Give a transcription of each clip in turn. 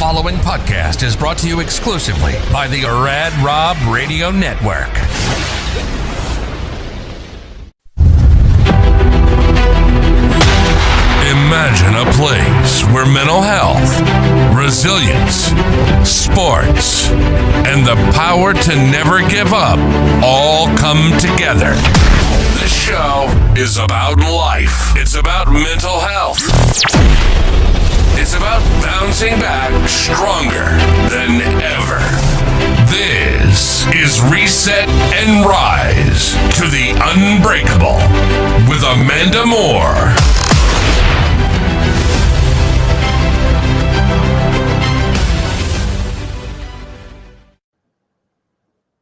following podcast is brought to you exclusively by the Rad Rob Radio Network. Imagine a place where mental health, resilience, sports, and the power to never give up all come together. This show is about life. It's about mental health. It's about bouncing back stronger than ever. This is Reset and Rise to the Unbreakable with Amanda Moore.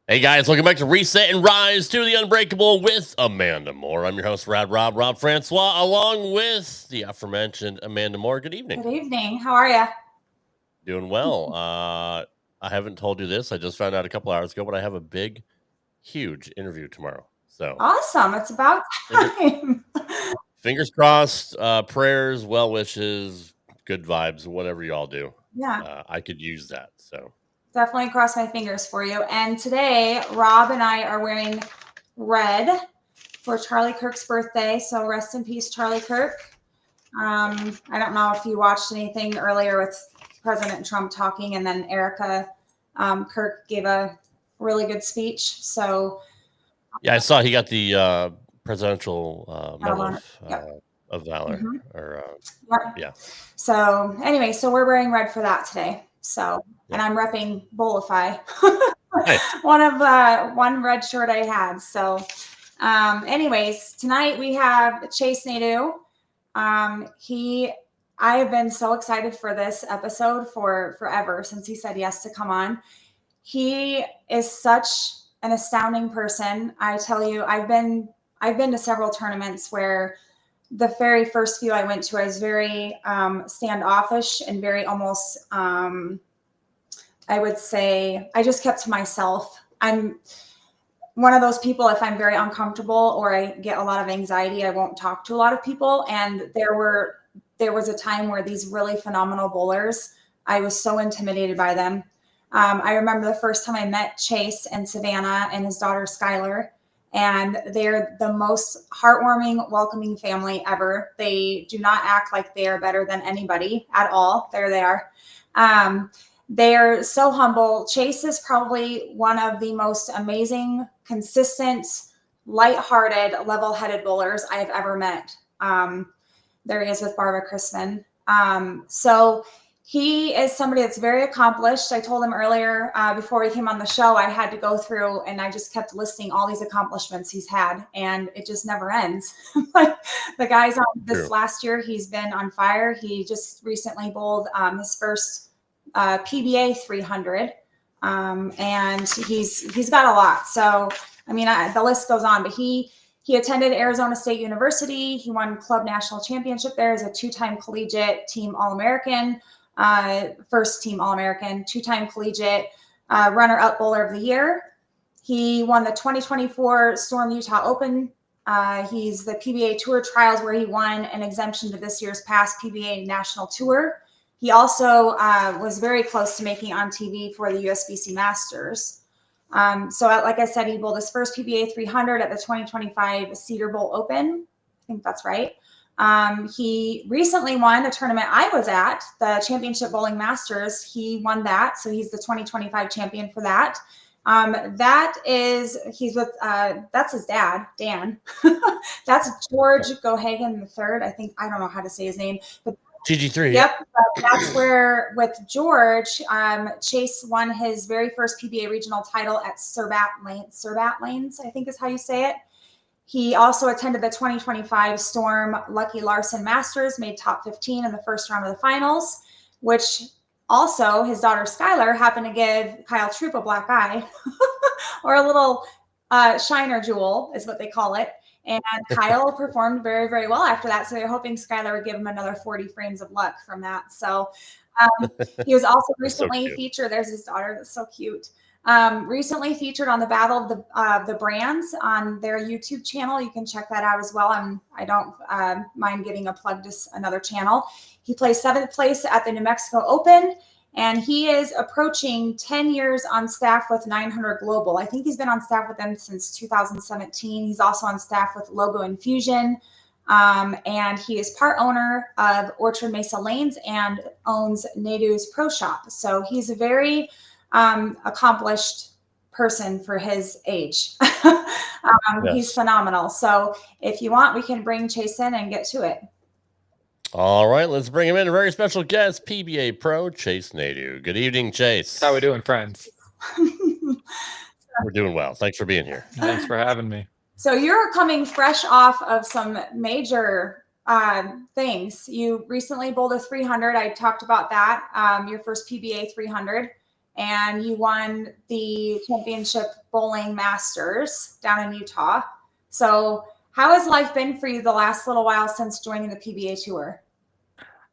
Hey guys, welcome back to Reset and Rise to the Unbreakable with Amanda Moore. I'm your host, Rob Francois, along with the aforementioned Amanda Moore. Good evening. Good evening. How are you? Doing well. I haven't told you this. I just found out a couple hours ago, but I have a big, huge interview tomorrow. So awesome. It's about time. Fingers crossed, prayers, well wishes, good vibes, whatever y'all do. Yeah. I could use that. So definitely cross my fingers for you. And today, Rob and I are wearing red for Charlie Kirk's birthday. So rest in peace, Charlie Kirk. I don't know if you watched anything earlier with President Trump talking, and then Erica Kirk gave a really good speech. So yeah, I saw he got the presidential medal of valor. Mm-hmm. Yeah. So anyway, so we're wearing red for that today. So, and I'm repping Bolify, Hey. one red shirt I had. So, anyways, tonight we have Chase Nadeau. I have been so excited for this episode for forever since he said yes to come on. He is such an astounding person. I tell you, I've been to several tournaments where the very first few I went to, I was very standoffish and very almost, I would say, I just kept to myself. I'm one of those people, if I'm very uncomfortable or I get a lot of anxiety, I won't talk to a lot of people. And there was a time where these really phenomenal bowlers, I was so intimidated by them. I remember the first time I met Chase and Savannah and his daughter Skylar. And they're the most heartwarming, welcoming family ever. They do not act like they are better than anybody at all. There they are. They are so humble. Chase is probably one of the most amazing, consistent, lighthearted, level-headed bowlers I have ever met. There he is with Barbara Crispin. So he is somebody that's very accomplished. I told him earlier before he came on the show, I had to go through and I just kept listing all these accomplishments he's had, and it just never ends. Like the guy's on this last year, he's been on fire. He just recently bowled his first PBA 300, and he's got a lot. So I mean, the list goes on. But he attended Arizona State University. He won club national championship there as a two-time collegiate team All-American. First team All-American, two-time collegiate, runner-up bowler of the year. He won the 2024 Storm Utah Open. He's the PBA Tour Trials, where he won an exemption to this year's past PBA National Tour. He also was very close to making on TV for the USBC Masters. So like I said, he bowled his first PBA 300 at the 2025 Cedar Bowl Open. I think that's right. He recently won a tournament I was at, the Championship Bowling Masters. He won that. So he's the 2025 champion for that. He's with, that's his dad, Dan. That's George Gohagan III. I don't know how to say his name, but GG3. Yep. That's where with George, Chase won his very first PBA regional title at Surbat Lanes, I think is how you say it. He also attended the 2025 Storm Lucky Larson Masters, made top 15 in the first round of the finals, which also his daughter Skylar happened to give Kyle Troop a black eye or a little shiner jewel is what they call it. And Kyle performed very, very well after that. So they're hoping Skylar would give him another 40 frames of luck from that. So he was also recently featured. There's his daughter. That's so cute. Recently featured on the Battle of the Brands on their YouTube channel. You can check that out as well. I don't mind giving a plug to another channel. He placed 7th place at the New Mexico Open, And he is approaching 10 years on staff with 900 Global. I think he's been on staff with them since 2017. He's also on staff with Logo Infusion. And he is part owner of Orchard Mesa Lanes and owns Nadeau's Pro Shop. So he's a very accomplished person for his age. Yes. He's phenomenal. So if you want, we can bring Chase in and get to it. All right, let's bring him in. A very special guest, PBA Pro Chase Nadeau. Good evening, Chase. How we doing, friends? We're doing well. Thanks for being here. Thanks for having me. So you're coming fresh off of some major things. You recently bowled a 300. I talked about that, your first PBA 300, and you won the championship bowling Masters down in Utah. So how has life been for you the last little while since joining the PBA Tour?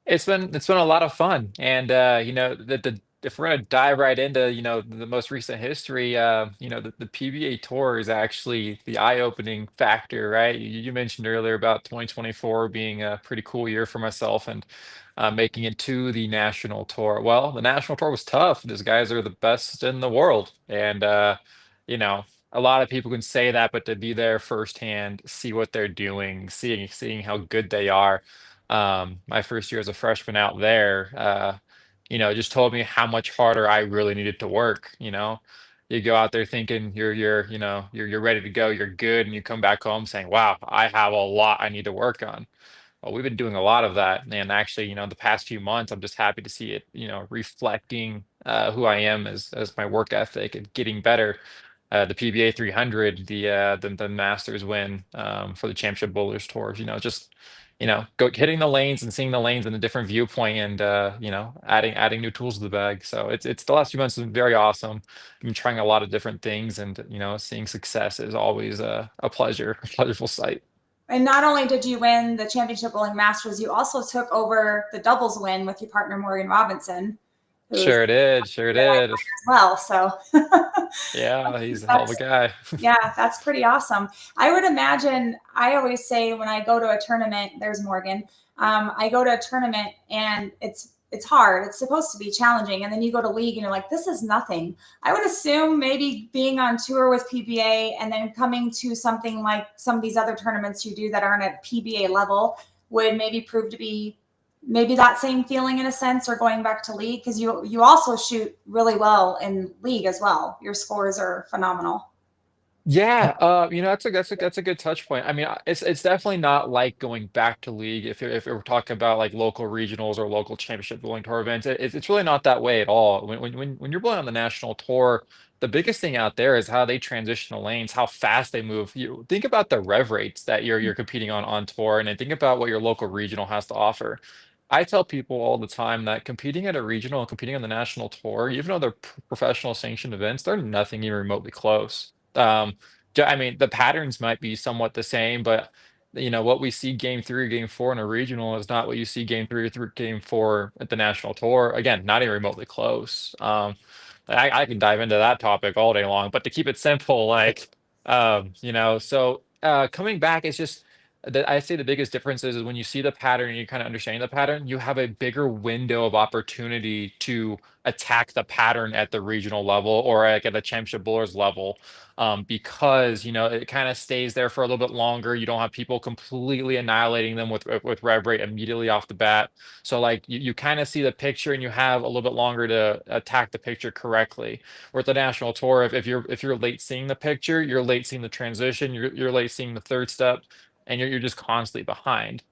It's been a lot of fun, and if we're gonna dive right into the most recent history, the PBA Tour is actually the eye-opening factor, right? You mentioned earlier about 2024 being a pretty cool year for myself and making it to the national tour. Well, the national tour was tough. These guys are the best in the world, and you know. A lot of people can say that, but to be there firsthand, see what they're doing, seeing how good they are. My first year as a freshman out there, just told me how much harder I really needed to work. You go out there thinking you're ready to go, you're good, and you come back home saying, "Wow, I have a lot I need to work on." Well, we've been doing a lot of that, and actually, the past few months, I'm just happy to see it, reflecting who I am as my work ethic and getting better. The PBA 300, the Masters win for the Championship Bowlers Tours. Just go hitting the lanes and seeing the lanes in a different viewpoint, and adding new tools to the bag. So it's the last few months have been very awesome. I've been trying a lot of different things, and seeing success is always a pleasure, a pleasurable sight. And not only did you win the Championship Bowling Masters, you also took over the doubles win with your partner Morgan Robinson. Sure did. As well. So yeah, he's a hell of a guy. Yeah, that's pretty awesome. I would imagine, I always say when I go to a tournament, there's Morgan. I go to a tournament and it's hard. It's supposed to be challenging. And then you go to league and you're like, this is nothing. I would assume maybe being on tour with PBA and then coming to something like some of these other tournaments you do that aren't at PBA level would maybe prove to be maybe that same feeling in a sense, or going back to league, because you also shoot really well in league as well. Your scores are phenomenal. Yeah, that's a good touch point. I mean, it's definitely not like going back to league if we're talking about like local regionals or local championship bowling tour events. It's really not that way at all. When you're bowling on the national tour, the biggest thing out there is how they transition the lanes, how fast they move. You think about the rev rates that you're competing on tour, and then think about what your local regional has to offer. I tell people all the time that competing at a regional and competing on the national tour, even though they're professional sanctioned events, they're nothing even remotely close. I mean, the patterns might be somewhat the same, but what we see game 3, game 4 in a regional is not what you see game 3 through game 4 at the national tour. Again, not even remotely close. I can dive into that topic all day long, but to keep it simple, coming back, it's just that I say the biggest difference is when you see the pattern and you kind of understand the pattern, you have a bigger window of opportunity to attack the pattern at the regional level or like at the championship bowlers level, because it kind of stays there for a little bit longer. You don't have people completely annihilating them with rev rate immediately off the bat. So like you kind of see the picture and you have a little bit longer to attack the picture correctly. Or at the national tour, if you're late seeing the picture, you're late seeing the transition, you're late seeing the third step, and you're just constantly behind.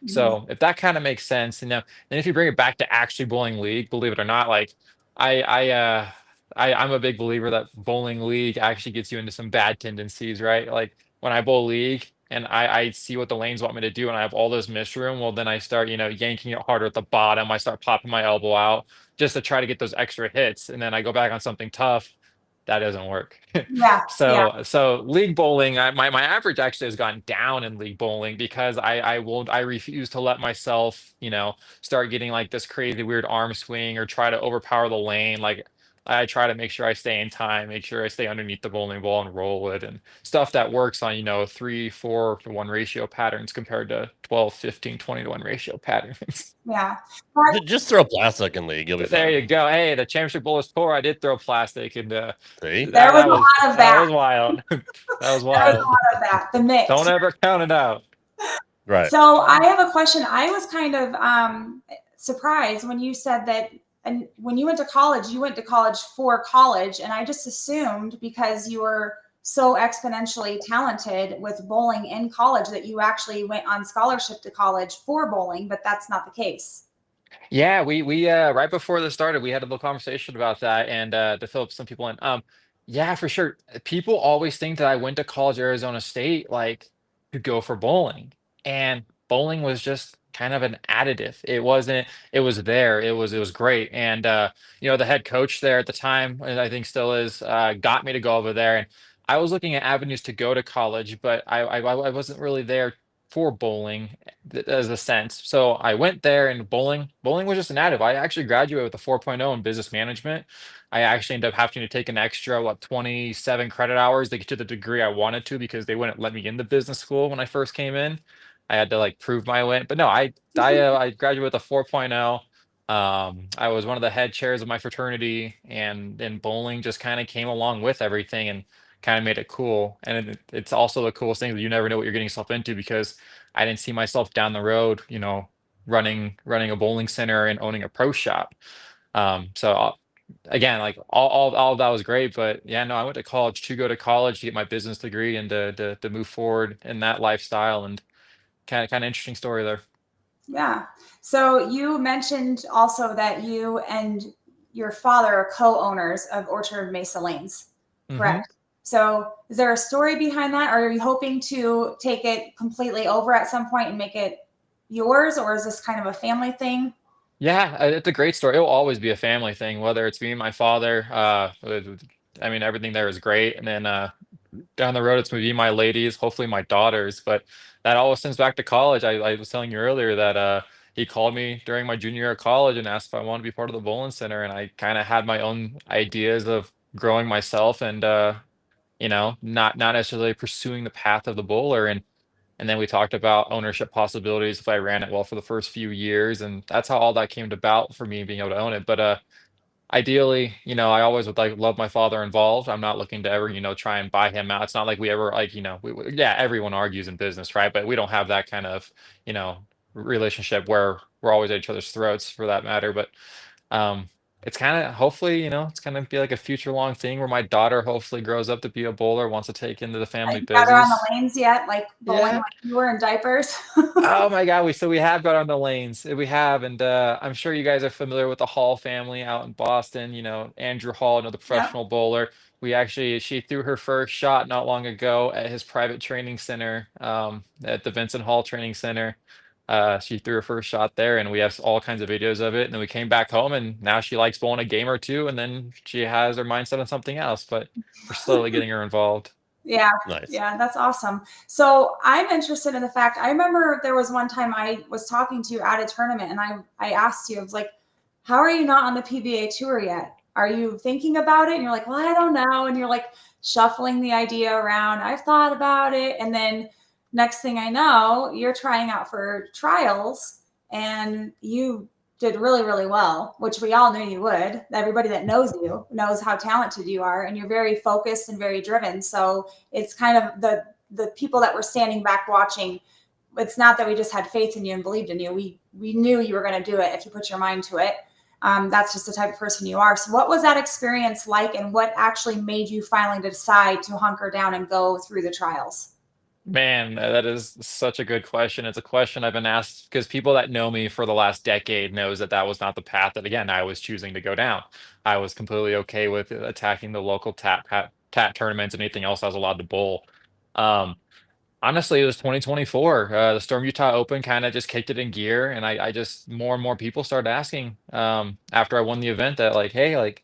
So if that kind of makes sense, and then if you bring it back to actually bowling league, believe it or not, like I'm a big believer that bowling league actually gets you into some bad tendencies, right? Like when I bowl league and I see what the lanes want me to do and I have all this miss room, well then I start, yanking it harder at the bottom. I start popping my elbow out just to try to get those extra hits. And then I go back on something tough. That doesn't work. Yeah. So league bowling, my average actually has gone down in league bowling because I refuse to let myself, start getting like this crazy weird arm swing or try to overpower the lane. Like I try to make sure I stay in time, make sure I stay underneath the bowling ball and roll it, and stuff that works on, 3, 4 to 1 ratio patterns compared to 12, 15, 20 to 1 ratio patterns. Yeah. But Just throw plastic in league. You'll be There fine. you go. Hey, the championship bowlers tour, I did throw plastic, and See? there was that a was lot of that. wild. That was There was a wild. lot of that. The mix. Don't ever count it out. Right. So I have a question. I was kind of surprised when you said that, and when you went to college for college, and I just assumed because you were so exponentially talented with bowling in college that you actually went on scholarship to college for bowling, but that's not the case. Yeah, we right before this started, we had a little conversation about that, and to fill some people in. Yeah, for sure. People always think that I went to college at Arizona State like to go for bowling, and bowling was just kind of an additive. It wasn't. It was there. It was great, and the head coach there at the time, and I think still is, got me to go over there, and I was looking at avenues to go to college, but I wasn't really there for bowling as a sense. So I went there, and bowling was just an additive. I actually graduated with a 4.0 in business management. I actually ended up having to take an extra 27 credit hours to get to the degree I wanted to because they wouldn't let me in the business school when I first came in. I had to like prove my way. But no, I graduated with a 4.0. I was one of the head chairs of my fraternity, and then bowling just kind of came along with everything and kind of made it cool. And it's also the coolest thing that you never know what you're getting yourself into because I didn't see myself down the road, running a bowling center and owning a pro shop. Again, like all of that was great, but yeah, no, I went to college to go to college to get my business degree and to move forward in that lifestyle, and kind of interesting story there. Yeah. So you mentioned also that you and your father are co-owners of Orchard Mesa Lanes, Hmm. correct? So is there a story behind that? Or are you hoping to take it completely over at some point and make it yours? Or is this kind of a family thing? Yeah, it's a great story. It'll always be a family thing, whether it's me and my father. I mean, everything there is great, and then down the road, it's gonna be my ladies, hopefully my daughters. But that all stems back to college. I was telling you earlier that he called me during my junior year of college and asked if I wanted to be part of the bowling center, and I kind of had my own ideas of growing myself and not necessarily pursuing the path of the bowler. And then we talked about ownership possibilities if I ran it well for the first few years, and that's how all that came about for me being able to own it. But ideally, I always would like love my father involved. I'm not looking to ever, try and buy him out. It's not like we ever like, yeah, everyone argues in business, right? But we don't have that kind of, you know, relationship where we're always at each other's throats for that matter. But um, it's kind of hopefully, it's gonna be like a future long thing where my daughter hopefully grows up to be a bowler, wants to take into the family You got her on the business. lanes yet? Like bowling Yeah. like you were in diapers? Oh my God, we have got on the lanes. We have, and I'm sure you guys are familiar with the Hall family out in Boston. Andrew Hall, another Yep. professional bowler. She threw her first shot not long ago at his private training center, at the Vincent Hall Training Center. She threw her first shot there, and we have all kinds of videos of it. And then we came back home, and now she likes bowling a game or two, and then she has her mindset on something else. But we're slowly getting her involved. Yeah, Nice. yeah, that's awesome. So I'm interested in the fact, I remember there was one time I was talking to you at a tournament and I asked you, I was like, how are you not on the PBA tour yet? Are you thinking about it? And you're like, well, I don't know. And you're like shuffling the idea around. I've thought about it. And then next thing I know, you're trying out for trials and you did really, really well, which we all knew you would. Everybody that knows you knows how talented you are, and you're very focused and very driven. So it's kind of the people that were standing back watching. It's not that we just had faith in you and believed in you. We knew you were going to do it if you put your mind to it. That's just the type of person you are. So what was that experience like, and what actually made you finally decide to hunker down and go through the trials? Man, that is such a good question. It's a question I've been asked because people that know me for the last decade knows that that was not the path that again I was choosing to go down. I was completely okay with attacking the local tap tournaments and anything else I was allowed to bowl. Um, Honestly, it was 2024. The Storm Utah Open kind of just kicked it in gear, and I just more and more people started asking after I won the event that like, hey, like,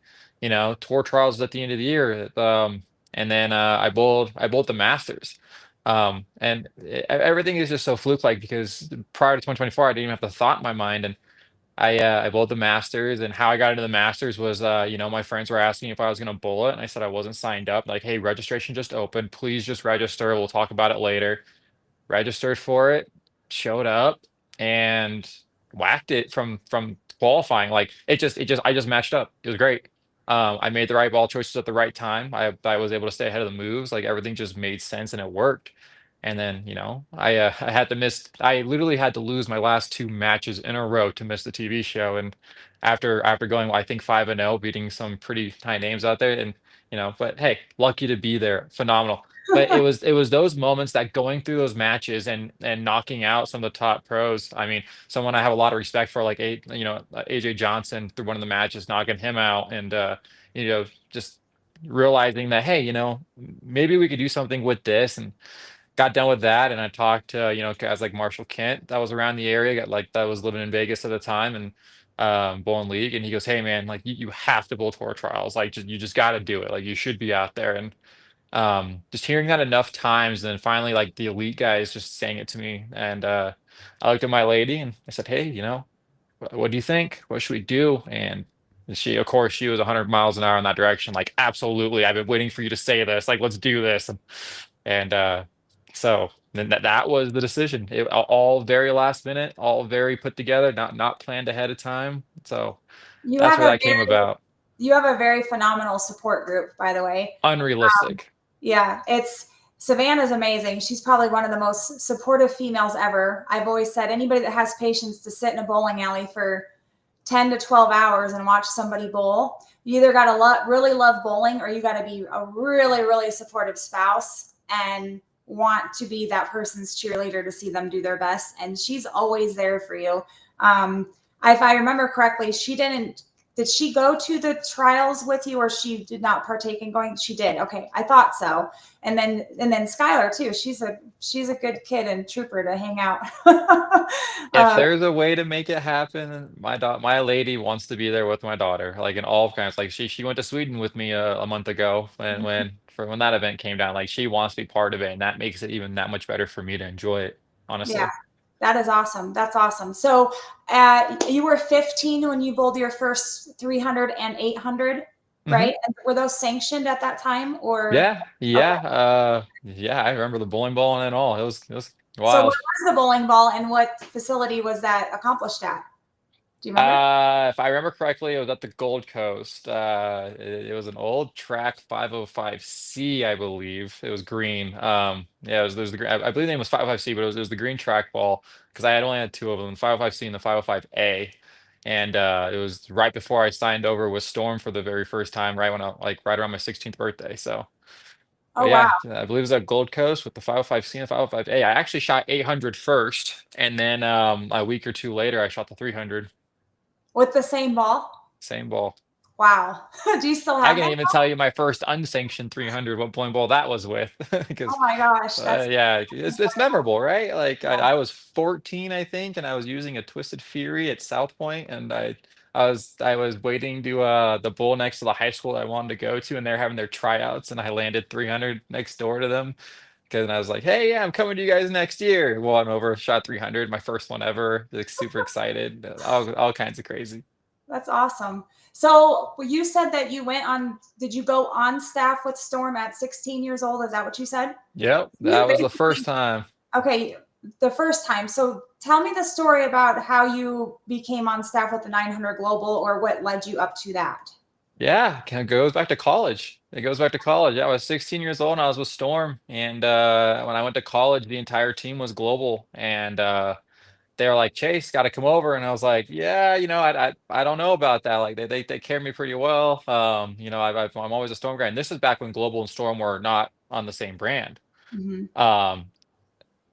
tour trials is at the end of the year, and then I bowled the Masters, and everything is just so fluke like because prior to 2024, I didn't even have the thought in my mind, and I bowled the Masters, and how I got into the Masters was, my friends were asking if I was going to bowl it, and I said I wasn't signed up. Like, hey, registration just opened. Please just register. We'll talk about it later. Registered for it, showed up, and whacked it from qualifying. Like I just matched up. It was great. I made the right ball choices at the right time. I was able to stay ahead of the moves. Like everything just made sense and it worked. And then, I had to miss. I literally had to lose my last two matches in a row to miss the TV show. And after going, I think 5-0, beating some pretty high names out there, and but hey, lucky to be there. Phenomenal. But it was those moments that going through those matches and knocking out some of the top pros. I mean, someone I have a lot of respect for, like AJ Johnson, through one of the matches, knocking him out, and just realizing that, hey, maybe we could do something with this, and got done with that. And I talked to guys like Marshall Kent that was around the area, that was living in Vegas at the time, and bowling league, and he goes, hey man, like you have to bowl tour trials, like you just got to do it, like you should be out there. And just hearing that enough times, and then finally like the elite guys just saying it to me, and I looked at my lady and I said, hey, what do you think, what should we do? And she, of course, she was 100 miles an hour in that direction, like, absolutely, I've been waiting for you to say this, like, let's do this. And so then that was the decision. All very last minute, all very put together, not planned ahead of time. So You that's have where a that came about. you have a very phenomenal support group, by the way. Unrealistic. Yeah, Savannah's amazing. She's probably one of the most supportive females ever. I've always said anybody that has patience to sit in a bowling alley for 10 to 12 hours and watch somebody bowl, you either got to really love bowling, or you got to be a really, really supportive spouse and want to be that person's cheerleader to see them do their best. And she's always there for you. If I remember correctly, did she go to the trials with you, or she did not partake in going? She did. Okay. I thought so. And then Skylar too. She's a good kid and trooper to hang out. If there's a way to make it happen, my lady wants to be there with my daughter, like in all kinds. Like she went to Sweden with me a month ago, when that event came down. Like she wants to be part of it, and that makes it even that much better for me to enjoy it, Yeah, honestly. that is awesome. That's awesome. So you were 15 when you bowled your first 300 and 800, Hmm. right? And were those sanctioned at that time, or? Yeah, Okay. yeah, yeah. I remember the bowling ball and all. It was So where wild. was the bowling ball, and what facility was that accomplished at? Do you remember? If I remember correctly, it was at the Gold Coast. It was an old track 505C, I believe. It was green. Yeah, there's I believe the name was 505C, but it was the green track ball, because I had only had two of them, the 505C and the 505A. And it was right before I signed over with Storm for the very first time, right when right around my 16th birthday. So, but Oh, wow. yeah, I believe it was at Gold Coast with the 505C and the 505A. I actually shot 800 first, and then a week or two later, I shot the 300. With the same ball? Same ball. Wow. Do you still I have can that? even tell you my first unsanctioned 300, what bowling ball that was with, Oh because my gosh, that's yeah, it's memorable, right? Like yeah. I was 14, I think, and I was using a Twisted Fury at South Point, and I was waiting to the bowl next to the high school that I wanted to go to, and they're having their tryouts, and I landed 300 next door to them, because I was like, hey, yeah, I'm coming to you guys next year. Well, I'm over, shot 300, my first one ever, like super excited, all kinds of crazy. That's awesome. So you said that did you go on staff with Storm at 16 years old? Is that what you said? Yep, You that was the first basically, time. okay, the first time. So tell me the story about how you became on staff with the 900 Global, or what led you up to that. Yeah, kind of goes back to college. It goes back to college. Yeah, I was 16 years old and I was with Storm. And when I went to college, the entire team was global. And they were like, Chase, got to come over. And I was like, yeah, I don't know about that. Like they carry me pretty well. I'm always a Storm guy. And this is back when Global and Storm were not on the same brand. Mhm. Um,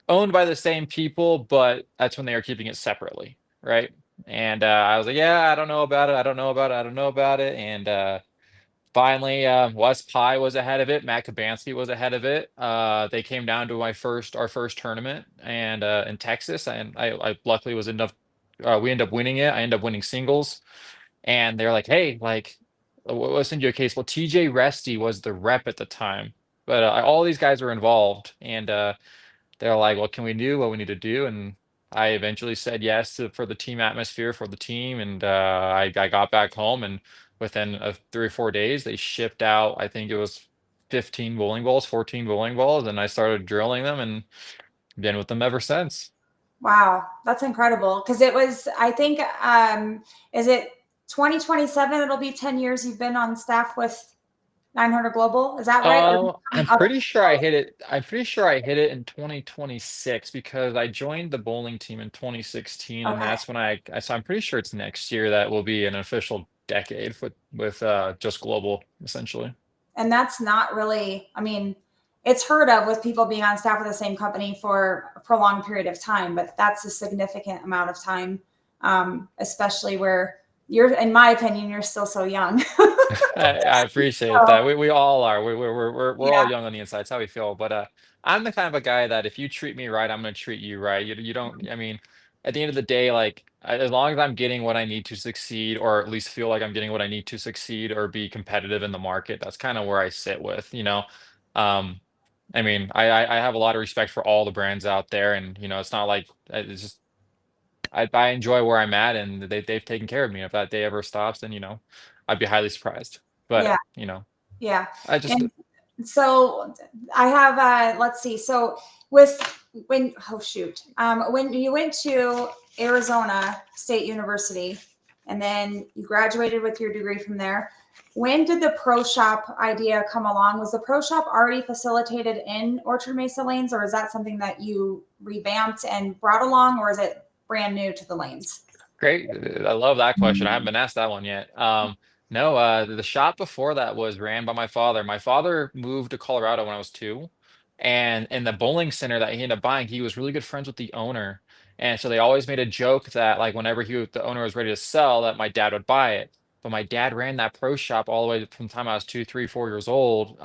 Owned by the same people, but that's when they were keeping it separately, right? And I was like, yeah, I don't know about it. I don't know about it. I don't know about it. And finally, Wes Pye was ahead of it. Matt Kabansky was ahead of it. They came down to our first tournament, and in Texas, and I luckily was enough. We ended up winning it. I ended up winning singles, and they're like, "Hey, like, we'll send you a case." Well, TJ Resty was the rep at the time, but all these guys were involved, and they're like, "Well, can we do what we need to do?" And I eventually said yes for the team atmosphere for the team, and I got back home, and within 3 or 4 days, they shipped out. I think it was 15 bowling balls, 14 bowling balls, and I started drilling them, and been with them ever since. Wow, that's incredible. Because it was, I think, is it 2027? It'll be 10 years you've been on staff with 900 Global. Is that right? I'm pretty sure I hit it. I'm pretty sure I hit it in 2026 because I joined the bowling team in 2016, and Okay. that's when so I'm pretty sure it's next year that will be an official decade with just global essentially. And that's not really, I mean, it's heard of with people being on staff with the same company for a prolonged period of time, but that's a significant amount of time, especially where you're, in my opinion, you're still so young. I appreciate So, that. We all are. We're all yeah, young on the inside. It's how we feel. But I'm the kind of a guy that if you treat me right, I'm gonna treat you right. You don't. I mean, at the end of the day, like as long as I'm getting what I need to succeed, or at least feel like I'm getting what I need to succeed, or be competitive in the market, that's kind of where I sit with. Um, I mean, I have a lot of respect for all the brands out there, and it's not like it's just I enjoy where I'm at, and they've taken care of me. If that day ever stops, then I'd be highly surprised. yeah, But yeah. I just And so I have, let's see. So with oh shoot, when you went to Arizona State University and then you graduated with your degree from there, when did the pro shop idea come along? Was the pro shop already facilitated in Orchard Mesa Lanes, or is that something that you revamped and brought along, or is it brand new to the lanes? great. I love that question. I haven't been asked that one yet. No, the shop before that was ran by my father. My father moved to Colorado when I was 2, and in the bowling center that he ended up buying, he was really good friends with the owner, and so they always made a joke that like whenever the owner was ready to sell, that my dad would buy it. But my dad ran that pro shop all the way from the time I was 2, 3, 4 years old.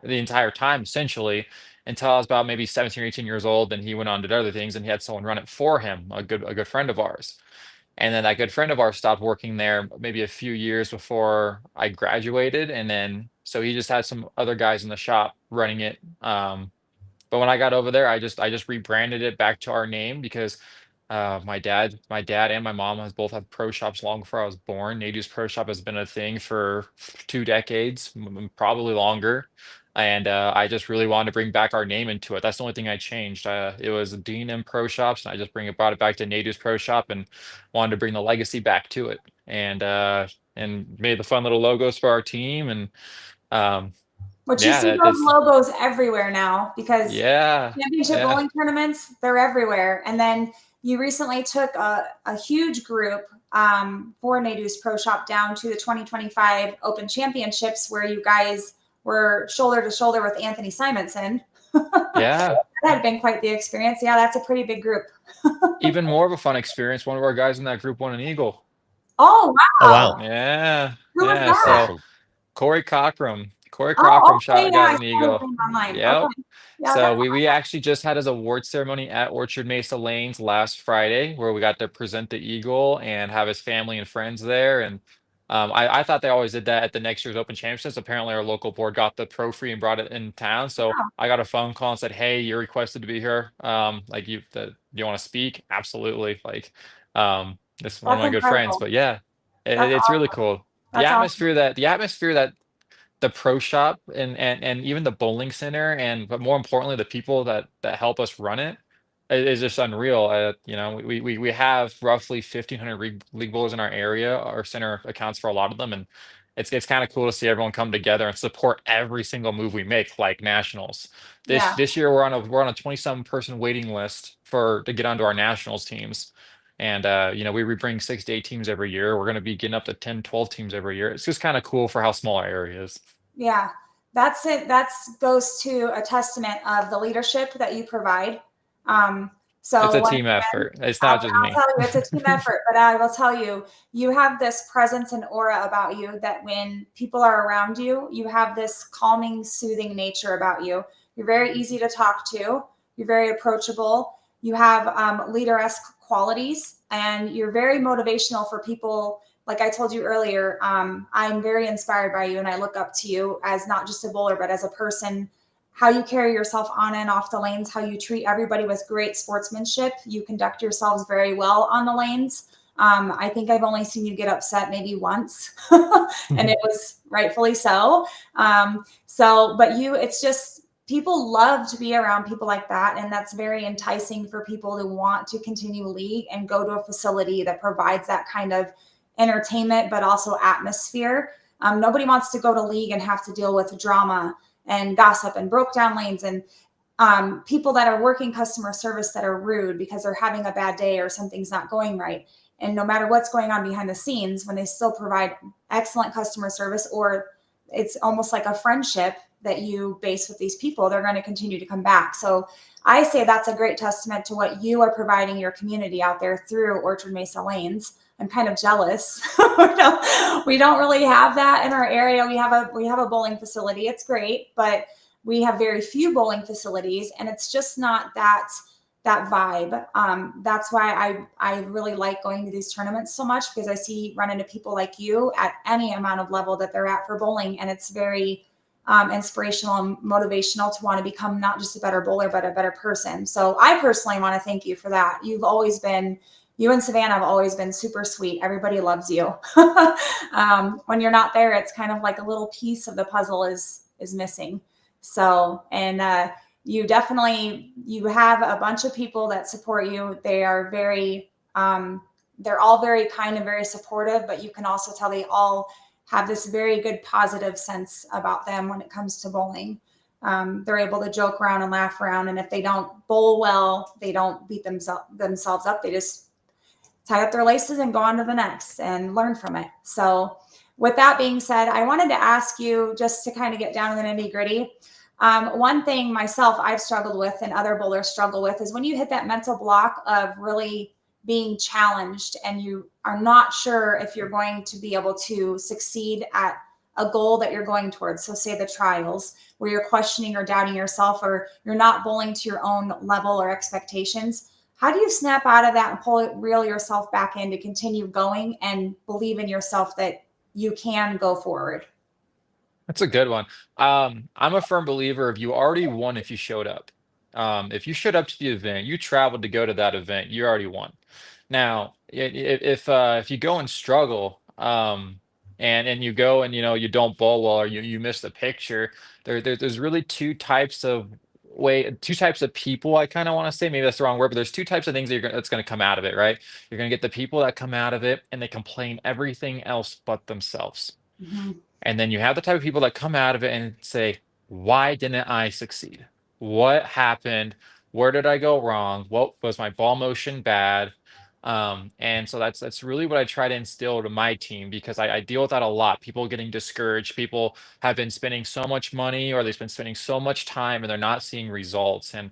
The entire time essentially until I was about maybe 17 or 18 years old. Then he went on to do other things and he had someone run it for him, a good friend of ours. And then that good friend of ours stopped working there maybe a few years before I graduated. And then so he just had some other guys in the shop running it. But when I got over there, I just rebranded it back to our name because my dad and my mom has both had pro shops long before I was born. Nadu's Pro Shop has been a thing for 2 decades, probably longer. And I just really wanted to bring back our name into it. That's the only thing I changed. It was Dean and Pro Shops, and I just brought it back to Nadu's Pro Shop and wanted to bring the legacy back to it. And made the fun little logos for our team. And um, Which you yeah, see those logos everywhere now because yeah, championship yeah. bowling tournaments, they're everywhere. And then you recently took a huge group for Nadu's Pro Shop down to the 2025 Open Championships where you guys were shoulder to shoulder with Anthony Simonson. Yeah. That had been quite the experience. Yeah, that's a pretty big group. Even more of a fun experience. One of our guys in that group won an eagle. Oh, Oh wow. wow, Yeah, Who was yeah. that's that? So awesome. Corey Cockrum. Corey Oh, Cockrum okay. Yeah, got I an saw his eagle. name online. Yep. Okay. Yeah, So that's we actually just had his award ceremony at Orchard Mesa Lanes last Friday, where we got to present the eagle and have his family and friends there. And I thought they always did that at the next year's Open Championships. Apparently, our local board got the trophy and brought it in town. So wow. I got a phone call and said, "Hey, you're requested to be here. Like you want to speak? Absolutely." Like, this is one of That's my good friends. incredible. But yeah, That's it's really awesome. cool. The That's awesome. atmosphere that the atmosphere that the pro shop and even the bowling center but more importantly the people that help us run it is just unreal. We have roughly 1,500 league bowlers in our area. Our center accounts for a lot of them, and it's kind of cool to see everyone come together and support every single move we make, like nationals. This Yeah. this year we're on a 27 person waiting list to get onto our nationals teams. And we bring 6 to 8 teams every year. We're going to be getting up to 10, 12 teams every year. It's just kind of cool for how small our area is. Yeah, that's it. That's goes to a testament of the leadership that you provide. It's So a once team again, effort. It's not just I'll me. tell you, it's a team effort, but I will tell you, you have this presence and aura about you that when people are around you, you have this calming, soothing nature about you. You're very easy to talk to. You're very approachable. You have leader-esque qualities, and you're very motivational for people. Like I told you earlier, I'm very inspired by you, and I look up to you as not just a bowler, but as a person, how you carry yourself on and off the lanes, how you treat everybody with great sportsmanship. You conduct yourselves very well on the lanes. I think I've only seen you get upset maybe once, and it was rightfully so. But it's just, people love to be around people like that. And that's very enticing for people to want to continue league and go to a facility that provides that kind of entertainment, but also atmosphere. Nobody wants to go to league and have to deal with drama and gossip and broke down lanes and people that are working customer service that are rude because they're having a bad day or something's not going right. And no matter what's going on behind the scenes, when they still provide excellent customer service, or it's almost like a friendship that you base with these people, they're going to continue to come back. So I say that's a great testament to what you are providing your community out there through Orchard Mesa Lanes. I'm kind of jealous. We don't really have that in our area. We have a bowling facility. It's great, but we have very few bowling facilities, and it's just not that vibe. That's why I really like going to these tournaments so much, because I run into people like you at any amount of level that they're at for bowling, and it's very inspirational and motivational to want to become not just a better bowler, but a better person. So I personally want to thank you for that. You and Savannah have always been super sweet. Everybody loves you. When you're not there, it's kind of like a little piece of the puzzle is missing. So, and you have a bunch of people that support you. They are they're all very kind and very supportive, but you can also tell they all have this very good positive sense about them when it comes to bowling. They're able to joke around and laugh around. And if they don't bowl well, they don't beat themselves up. They just tie up their laces and go on to the next and learn from it. So with that being said, I wanted to ask you, just to kind of get down to the nitty gritty. One thing myself I've struggled with and other bowlers struggle with is when you hit that mental block of really being challenged and you are not sure if you're going to be able to succeed at a goal that you're going towards. So say the trials, where you're questioning or doubting yourself, or you're not bowling to your own level or expectations. How do you snap out of that and reel yourself back in to continue going and believe in yourself that you can go forward? That's a good one. I'm a firm believer of you already won if you showed up. If you showed up to the event, you traveled to go to that event, you already won. Now, if you go and struggle, and you go and you don't bowl well, or you miss the picture, there's really two types of people, I kind of want to say. Maybe that's the wrong word, but there's two types of things that's going to come out of it, right? You're going to get the people that come out of it and they complain everything else but themselves. Mm-hmm. And then you have the type of people that come out of it and say, why didn't I succeed? What happened? Where did I go wrong? What was my ball motion bad? And so that's really what I try to instill to my team, because I deal with that a lot. People getting discouraged. People have been spending so much money, or they've been spending so much time, and they're not seeing results. And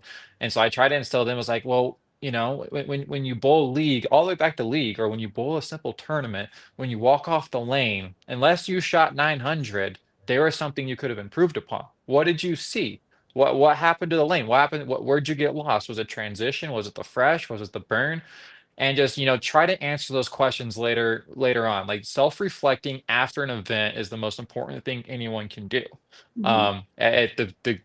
so I try to instill them as like, well, when you bowl league, all the way back to league, or when you bowl a simple tournament, when you walk off the lane, unless you shot 900, there was something you could have improved upon. What did you see? What happened to the lane? What happened? Where'd you get lost? Was it transition? Was it the fresh? Was it the burn? And just try to answer those questions later on. Like, self-reflecting after an event is the most important thing anyone can do. Mm-hmm.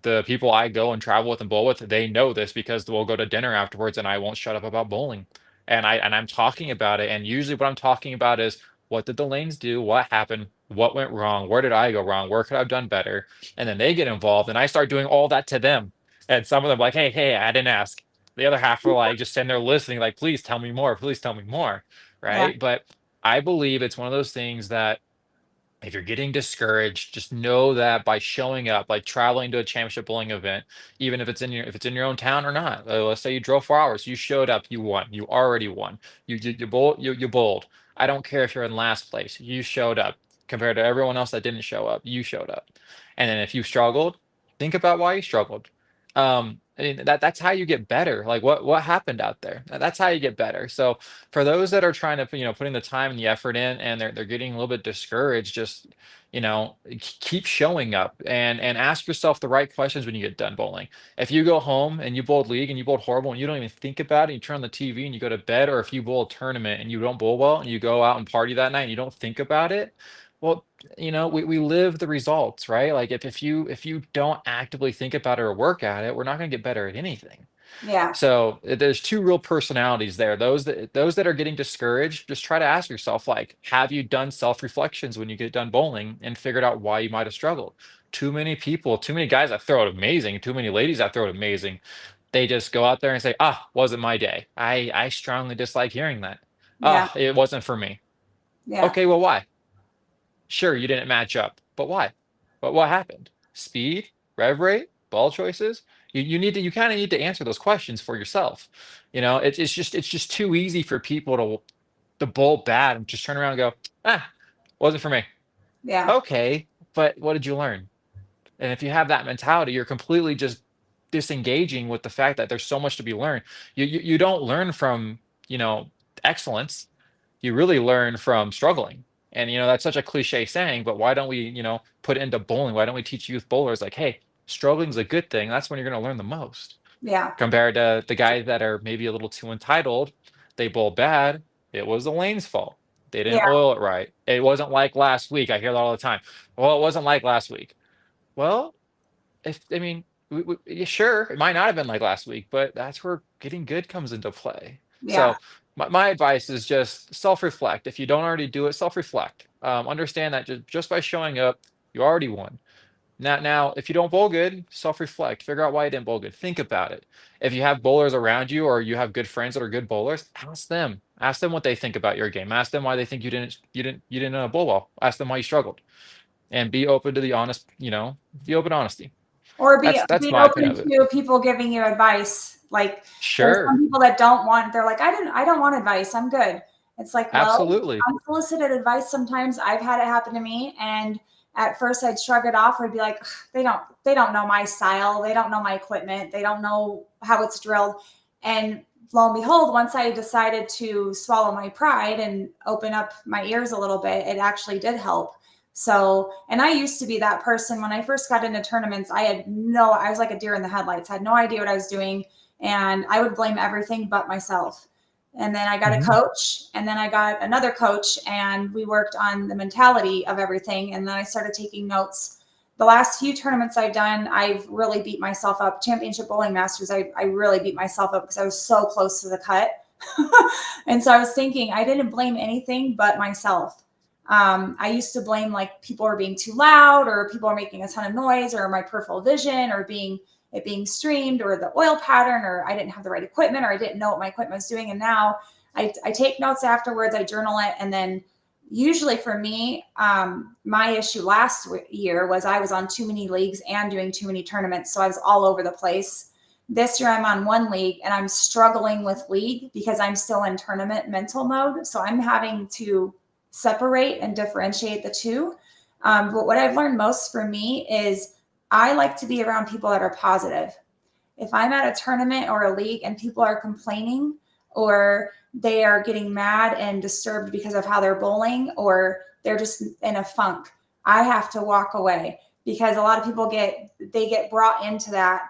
The people I go and travel with and bowl with, they know this, because we'll go to dinner afterwards and I won't shut up about bowling. And I'm talking about it, and usually what I'm talking about is, what did the lanes do? What happened? What went wrong? Where did I go wrong? Where could I have done better? And then they get involved and I start doing all that to them. And some of them are like, hey, I didn't ask. The other half are like just sitting there listening, like, please tell me more, please tell me more. Yeah. Right. But I believe it's one of those things that, if you're getting discouraged, just know that by showing up, like traveling to a championship bowling event, even if it's in your own town or not. Let's say you drove 4 hours, you showed up, you won, you already won. You bowled. I don't care if you're in last place, you showed up. Compared to everyone else that didn't show up, you showed up. And then if you struggled, think about why you struggled. I mean, that's how you get better. Like, what happened out there? That's how you get better. So for those that are trying to, putting the time and the effort in, and they're getting a little bit discouraged, just keep showing up, and ask yourself the right questions when you get done bowling. If you go home and you bowled league and you bowled horrible and you don't even think about it, you turn on the TV and you go to bed, or if you bowl a tournament and you don't bowl well and you go out and party that night and you don't think about it, Well, we live the results, right? Like if you don't actively think about it or work at it, we're not going to get better at anything. Yeah. So there's two real personalities there. Those that are getting discouraged, just try to ask yourself, like, have you done self-reflections when you get done bowling and figured out why you might have struggled? Too many people, too many guys that throw it amazing, too many ladies that throw it amazing. They just go out there and say, wasn't my day. I strongly dislike hearing that. Yeah. It wasn't for me. Yeah. Okay, well, why? Sure, you didn't match up, but why? But what happened? Speed, rev rate, ball choices? You kind of need to answer those questions for yourself. It's just too easy for people to bowl bad and just turn around and go, wasn't for me. Yeah. Okay, but what did you learn? And if you have that mentality, you're completely just disengaging with the fact that there's so much to be learned. You don't learn from, excellence. You really learn from struggling. And that's such a cliche saying, but why don't we, put it into bowling? Why don't we teach youth bowlers like, hey, struggling's a good thing. That's when you're going to learn the most. Yeah. Compared to the guys that are maybe a little too entitled, they bowl bad. It was the lane's fault. They didn't Yeah. oil it right. It wasn't like last week. I hear that all the time. Well, it wasn't like last week. Well, if I mean, yeah, sure, it might not have been like last week, but that's where getting good comes into play. Yeah. So my advice is just self-reflect. If you don't already do it, self-reflect. Understand that just by showing up, you already won. Now, if you don't bowl good, self-reflect. Figure out why you didn't bowl good. Think about it. If you have bowlers around you or you have good friends that are good bowlers, ask them. Ask them what they think about your game. Ask them why they think you didn't bowl well. Ask them why you struggled. And be open to the honest, be open to honesty. Or That's be my opinion open of it. to people giving you advice. Like there's some Sure, people that they're like, I don't want advice. I'm good. It's like, well, absolutely. unsolicited advice, sometimes I've had it happen to me. And at first I'd shrug it off. I'd be like, they don't know my style. They don't know my equipment. They don't know how it's drilled. And lo and behold, once I decided to swallow my pride and open up my ears a little bit, it actually did help. So, and I used to be that person when I first got into tournaments. I was like a deer in the headlights. I had no idea what I was doing. And I would blame everything but myself. And then I got a coach, and then I got another coach, and we worked on the mentality of everything. And then I started taking notes. The last few tournaments I've done, I've really beat myself up. Championship Bowling Masters, I really beat myself up because I was so close to the cut. And so I was thinking, I didn't blame anything but myself. I used to blame like people are being too loud, or people are making a ton of noise, or my peripheral vision, or being streamed, or the oil pattern, or I didn't have the right equipment, or I didn't know what my equipment was doing. And now I take notes afterwards, I journal it. And then usually for me, my issue last year was I was on too many leagues and doing too many tournaments. So I was all over the place. This year I'm on one league and I'm struggling with league because I'm still in tournament mental mode. So I'm having to separate and differentiate the two. But what I've learned most for me is I like to be around people that are positive. If I'm at a tournament or a league and people are complaining, or they are getting mad and disturbed because of how they're bowling, or they're just in a funk, I have to walk away, because a lot of people get brought into that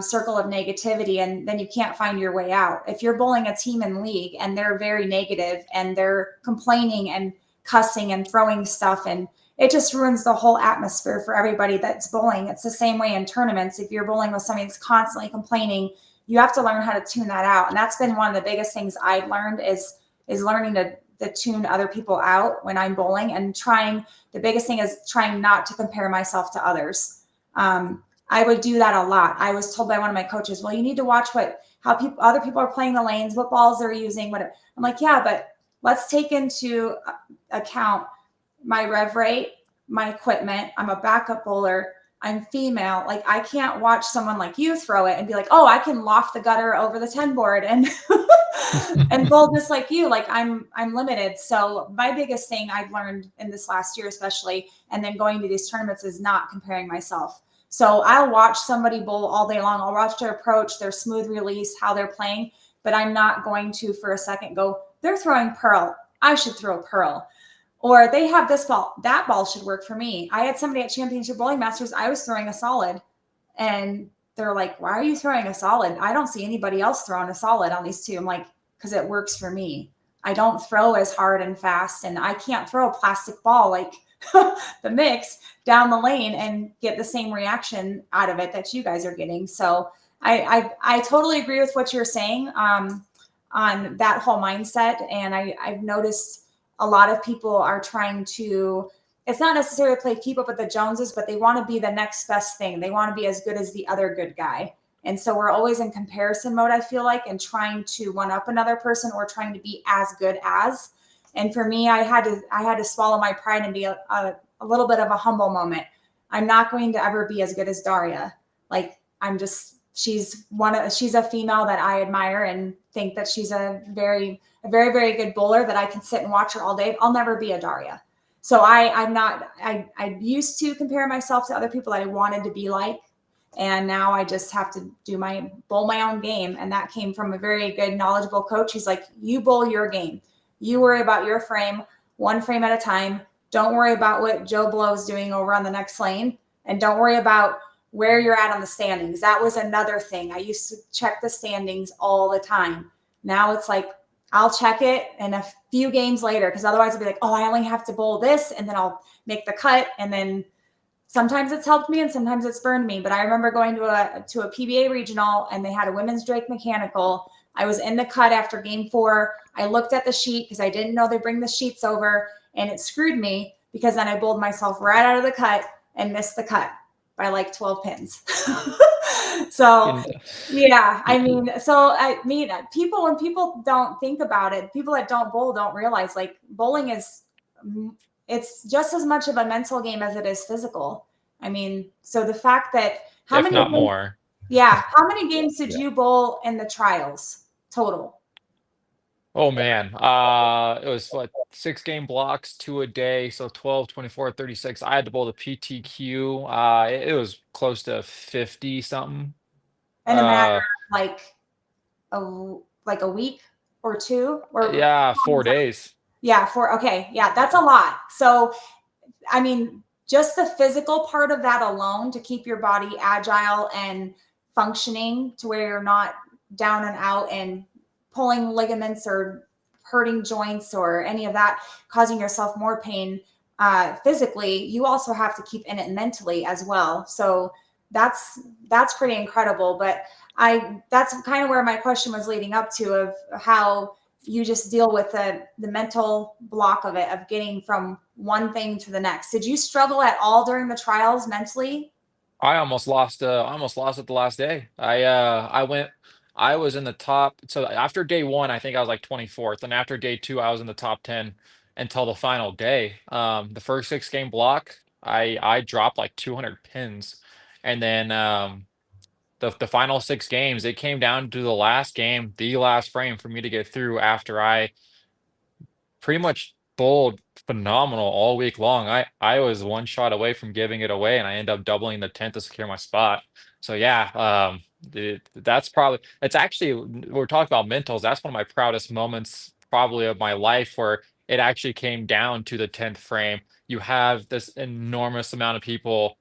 circle of negativity, and then you can't find your way out. If you're bowling a team in league and they're very negative and they're complaining and cussing and throwing stuff, and it just ruins the whole atmosphere for everybody that's bowling. It's the same way in tournaments. If you're bowling with somebody that's constantly complaining, you have to learn how to tune that out. And that's been one of the biggest things I've learned is learning to tune other people out when I'm bowling, and the biggest thing is trying not to compare myself to others. I would do that a lot. I was told by one of my coaches, well, you need to watch how other people are playing the lanes, what balls they're using, whatever. I'm like, yeah, but let's take into account my rev rate, my equipment. I'm a backup bowler. I'm female. Like, I can't watch someone like you throw it and be like, oh, I can loft the gutter over the 10 board and and bowl just like you. Like, I'm limited. So my biggest thing I've learned in this last year, especially, and then going to these tournaments, is not comparing myself. So I'll watch somebody bowl all day long. I'll watch their approach, their smooth release, how they're playing, but I'm not going to for a second go, they're throwing pearl, I should throw pearl. Or they have this ball, that ball should work for me. I had somebody at Championship Bowling Masters, I was throwing a solid, and they're like, why are you throwing a solid? I don't see anybody else throwing a solid on these two. I'm like, because it works for me. I don't throw as hard and fast, and I can't throw a plastic ball. Like, the mix down the lane and get the same reaction out of it that you guys are getting. So I totally agree with what you're saying on that whole mindset. And I've noticed a lot of people are trying to, it's not necessarily play keep up with the Joneses, but they want to be the next best thing. They want to be as good as the other good guy. And so we're always in comparison mode, I feel like, and trying to one up another person or trying to be as good as. And for me, I had to swallow my pride and be a little bit of a humble moment. I'm not going to ever be as good as Daria. Like, she's a female that I admire and think that she's a very, very good bowler that I can sit and watch her all day. I'll never be a Daria. So I used to compare myself to other people that I wanted to be like. And now I just have to bowl my own game. And that came from a very good, knowledgeable coach. He's like, you bowl your game. You worry about your frame, one frame at a time. Don't worry about what Joe Blow's doing over on the next lane. And don't worry about where you're at on the standings. That was another thing. I used to check the standings all the time. Now it's like, I'll check it and a few games later, because otherwise I'll be like, oh, I only have to bowl this, and then I'll make the cut. And then sometimes it's helped me and sometimes it's burned me. But I remember going to a PBA regional, and they had a women's Drake mechanical. I was in the cut after game 4. I looked at the sheet because I didn't know they bring the sheets over, and it screwed me because then I bowled myself right out of the cut and missed the cut by like 12 pins. So yeah, when people don't think about it, people that don't bowl don't realize, like, bowling it's just as much of a mental game as it is physical. I mean, so the fact that how many games did you bowl in the trials total? Oh man, it was what, 6 game blocks, 2 a day, so 12, 24, 36. I had to bowl the PTQ. It was close to 50 something. In a matter of like a week or two, or yeah, 4 days. Yeah, okay. Yeah, that's a lot. So, I mean, just the physical part of that alone, to keep your body agile and functioning to where you're not down and out and pulling ligaments or hurting joints or any of that, causing yourself more pain physically, you also have to keep in it mentally as well. So that's pretty incredible. But that's kind of where my question was leading up to, of how you just deal with the mental block of it, of getting from one thing to the next. Did you struggle at all during the trials mentally? I almost lost it the last day. I was in the top. So after day 1, I think I was like 24th, and after day 2, I was in the top 10 until the final day. The first 6 game block, I dropped like 200 pins, and then the final 6 games, it came down to the last game, the last frame for me to get through after I pretty much bowled phenomenal all week long. I was one shot away from giving it away, and I ended up doubling the 10th to secure my spot. So yeah, it's actually, we're talking about mentals. That's one of my proudest moments probably of my life, where it actually came down to the 10th frame. You have this enormous amount of people,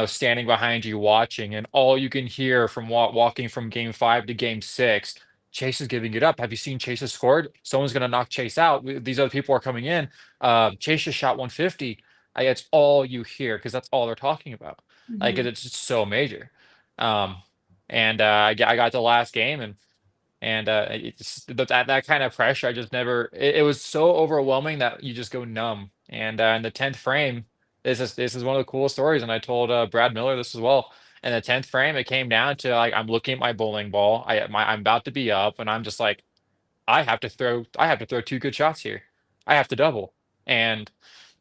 standing behind you watching, and all you can hear from walking from game 5 to game 6, Chase is giving it up. Have you seen Chase has scored? Someone's going to knock Chase out. These other people are coming in. Chase just shot 150. It's all you hear, because that's all they're talking about. Like, Mhm. it's just so major. And I got the last game, and it's that kind of pressure. I just never. It was so overwhelming that you just go numb. And in the 10th frame, this is one of the coolest stories, and I told Brad Miller this as well. In the 10th frame, it came down to, like, I'm looking at my bowling ball. I'm about to be up, and I'm just like, I have to throw 2 good shots here. I have to double, and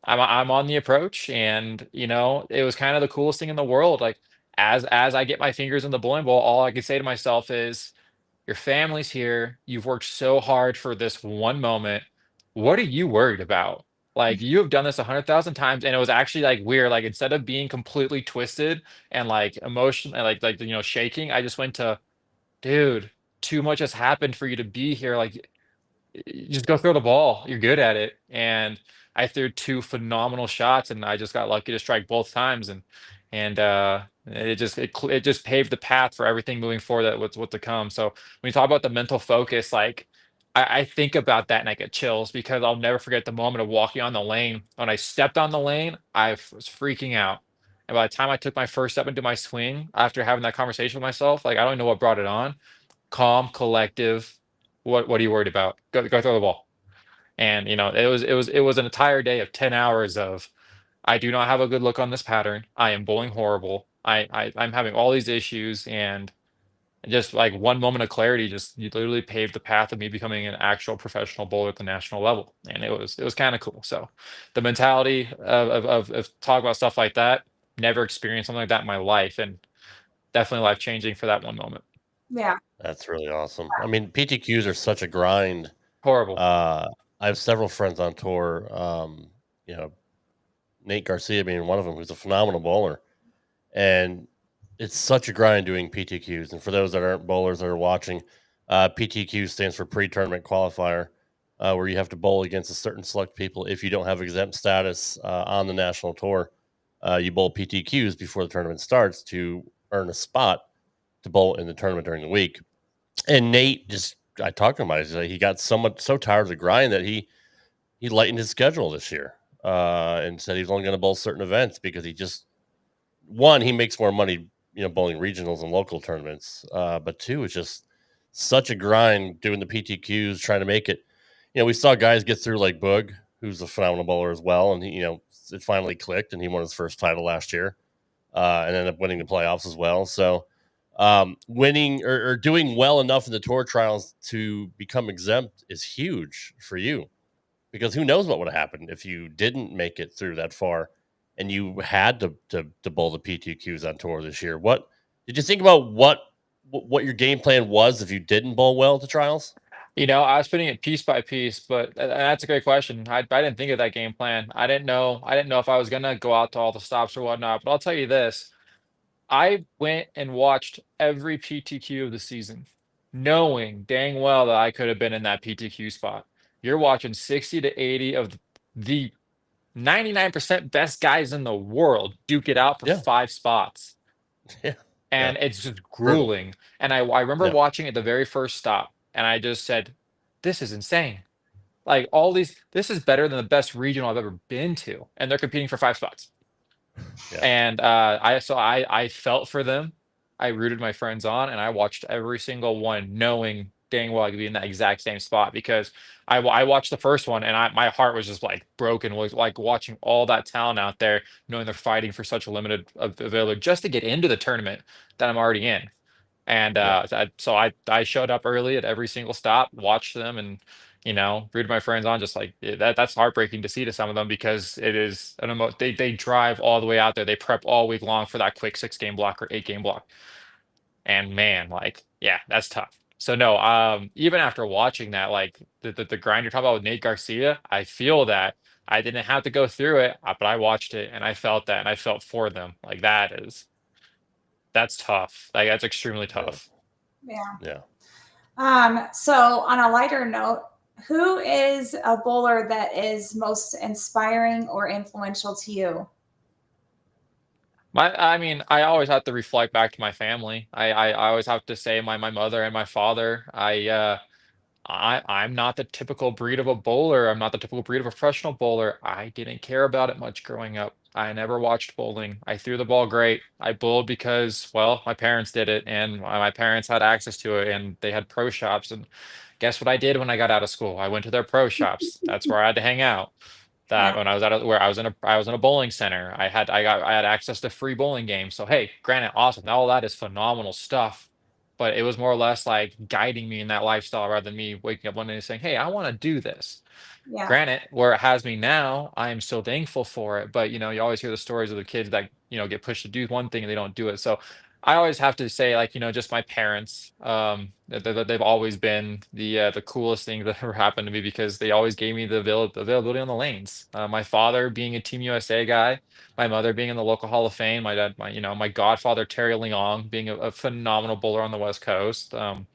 I'm on the approach, and it was kind of the coolest thing in the world. Like, as I get my fingers in the bowling ball, all I can say to myself is, your family's here. You've worked so hard for this one moment. What are you worried about? Like, you have done this 100,000 times, and it was actually like weird. Like, instead of being completely twisted and like emotion and like shaking, I just went to, dude, too much has happened for you to be here. Like, just go throw the ball. You're good at it. And I threw 2 phenomenal shots, and I just got lucky to strike both times. And it just paved the path for everything moving forward, that what's what to come. So when you talk about the mental focus, like, I think about that and I get chills because I'll never forget the moment of walking on the lane. When I stepped on the lane, was freaking out. And by the time I took my first step into my swing, after having that conversation with myself, like I don't know what brought it on. Calm, collective. What are you worried about? Go throw the ball. And it was an entire day of 10 hours of I do not have a good look on this pattern. I am bowling horrible. I'm having all these issues, and just like one moment of clarity, just you literally paved the path of me becoming an actual professional bowler at the national level, and it was kind of cool. So, the mentality of talk about stuff like that, never experienced something like that in my life, and definitely life changing for that one moment. Yeah. That's really awesome. I mean, PTQs are such a grind. Horrible. I have several friends on tour. You know, Nate Garcia being one of them, who's a phenomenal bowler, and it's such a grind doing PTQs. And for those that aren't bowlers that are watching, PTQ stands for pre-tournament qualifier, where you have to bowl against a certain select people. If you don't have exempt status on the national tour, you bowl PTQs before the tournament starts to earn a spot to bowl in the tournament during the week. And Nate just, I talked to him about it. He got so tired of the grind that he lightened his schedule this year, and said he's only going to bowl certain events because he just, one, he makes more money, bowling regionals and local tournaments. But two, it's just such a grind doing the PTQs, trying to make it. We saw guys get through like Boog, who's a phenomenal bowler as well, and it finally clicked, and he won his first title last year, and ended up winning the playoffs as well. So, winning or doing well enough in the tour trials to become exempt is huge for you, because who knows what would have happened if you didn't make it through that far and you had to bowl the PTQs on tour this year. What did you think about what your game plan was if you didn't bowl well at the trials? I was putting it piece by piece, but that's a great question. I didn't think of that game plan. I didn't know if I was gonna go out to all the stops or whatnot. But I'll tell you this: I went and watched every PTQ of the season, knowing dang well that I could have been in that PTQ spot. You're watching 60 to 80 of the 99% best guys in the world duke it out for Yeah, 5 spots. yeah, yeah. And it's just Brutal. grueling. And I remember Yeah, watching it the very first stop, and I just said, "This is insane. Like this is better than the best regional I've ever been to." And they're competing for 5 spots. yeah, And I felt for them. I rooted my friends on, and I watched every single one, knowing dang well I could be in that exact same spot because I watched the first one, and my heart was just like broken, was like watching all that talent out there, knowing they're fighting for such a limited availability just to get into the tournament that I'm already in. And yeah, so I showed up early at every single stop, watched them, and rooted my friends on. Just like that's heartbreaking to see to some of them because it is they drive all the way out there. They prep all week long for that quick 6 game block or 8 game block. And man, like yeah, that's tough. So no, even after watching that, like the grind you're talking about with Nate Garcia, I feel that I didn't have to go through it, but I watched it and I felt that and I felt for them. Like that's tough. Like that's extremely yeah, tough. Yeah. yeah. So on a lighter note, who is a bowler that is most inspiring or influential to you? I mean, I always have to reflect back to my family. I always have to say my mother and my father. I'm not the typical breed of a bowler. I'm not the typical breed of a professional bowler. I didn't care about it much growing up. I never watched bowling. I threw the ball great. I bowled because, well, my parents did it, and my parents had access to it, and they had pro shops. And guess what I did when I got out of school? I went to their pro shops. That's where I had to hang out. Yeah. That when I was where I was in a bowling center. I had access to free bowling games. So hey, granted, awesome. All that is phenomenal stuff. But it was more or less like guiding me in that lifestyle rather than me waking up one day and saying, "Hey, I want to do this." Yeah. Granted, where it has me now, I am so thankful for it. But you always hear the stories of the kids that get pushed to do one thing and they don't do it. So I always have to say, like just my parents, that they've always been the coolest thing that ever happened to me because they always gave me the availability on the lanes. My father being a Team USA guy, my mother being in the local Hall of Fame, my dad, my godfather Terry Leong being a phenomenal bowler on the West Coast. Um,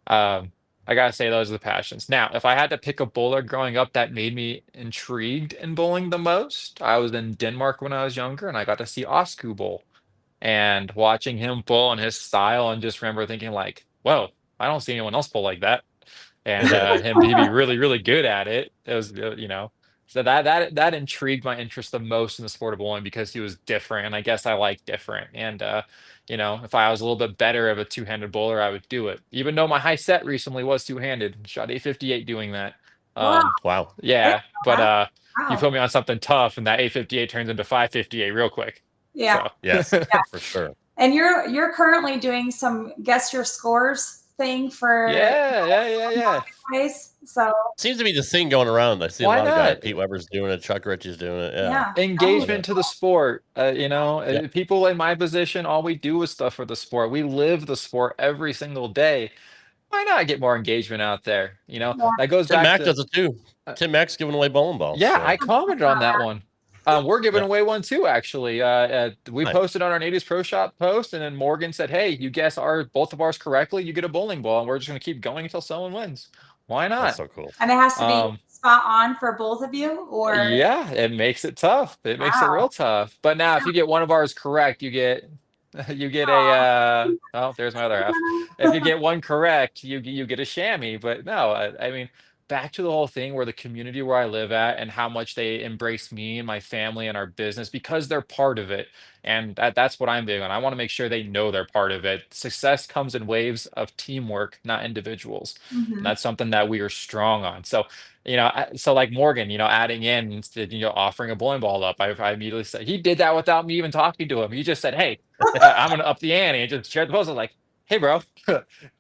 I gotta say those are the passions. Now, if I had to pick a bowler growing up that made me intrigued in bowling the most, I was in Denmark when I was younger, and I got to see Osku bowl. And watching him bowl and his style, and just remember thinking like, "Whoa, I don't see anyone else bowl like that." and him to be really, really good at it. It was, so that intrigued my interest the most in the sport of bowling because he was different, and I guess I like different. And if I was a little bit better of a two-handed bowler, I would do it. Even though my high set recently was two-handed, shot 858 doing that. Wow. Wow. Yeah, but you Wow. put me on something tough, and that 858 turns into 558 real quick. Yeah. So. Yes, for sure. And you're currently doing some guess your scores thing for Yeah. ways. So Seems to be the thing going around. I see Why a lot of guys. not? Pete Weber's doing it. Chuck Ritchie's doing it. yeah. Engagement to the sport. Yep. People in my position, all we do is stuff for the sport. We live the sport every single day. Why not get more engagement out there? Yeah. That goes Tim back Mack to does it too. Tim Mack's giving away bowling balls. yeah. so. I commented on that one. We're giving Yeah. away one too, actually. We Nice. posted on our Natives Pro Shop post, and then Morgan said, "Hey, you guess both of ours correctly, you get a bowling ball, and we're just going to keep going until someone wins. Why not?" That's so cool. And it has to be Um, spot on for both of you, or Yeah, it makes it tough. It makes it Wow. real tough. But now, if you get one of ours correct, you get oh, there's my other half. If you get one correct, you get a chamois. But no, I mean, back to the whole thing where the community where I live at and how much they embrace me and my family and our business because they're part of it. And that's what I'm big on. I want to make sure they know they're part of it. Success comes in waves of teamwork, not individuals. Mhm. And that's something that we are strong on. So, so like Morgan, adding in instead, offering a bowling ball up, I immediately said he did that without me even talking to him. He just said, "Hey, I'm gonna up the ante," and just shared the post. I was like, "Hey, bro,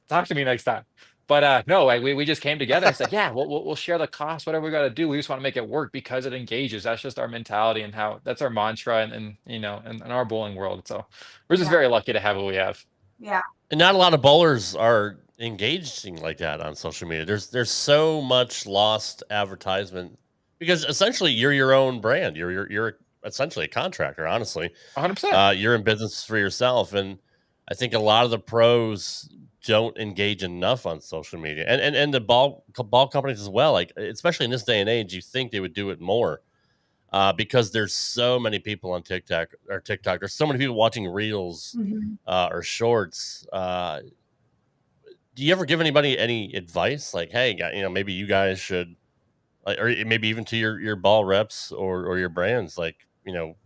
talk to me next time." But no, we just came together and said, "Yeah, we'll share the cost, whatever we got to do. We just want to make it work because it engages." That's just our mentality and how that's our mantra, and in our bowling world. So we're just Yeah. very lucky to have what we have. Yeah. And not a lot of bowlers are engaging like that on social media. There's so much lost advertisement because essentially you're your own brand. You're essentially a contractor. Honestly, 100%. you're in business for yourself, and I think a lot of the pros don't engage enough on social media, and the ball companies as well. Like especially in this day and age, you think they would do it more. Because there's so many people on TikTok. There's so many people watching reels Mhm. or shorts. Do you ever give anybody any advice? Like, hey, maybe you guys should, or maybe even to your ball reps or your brands, like,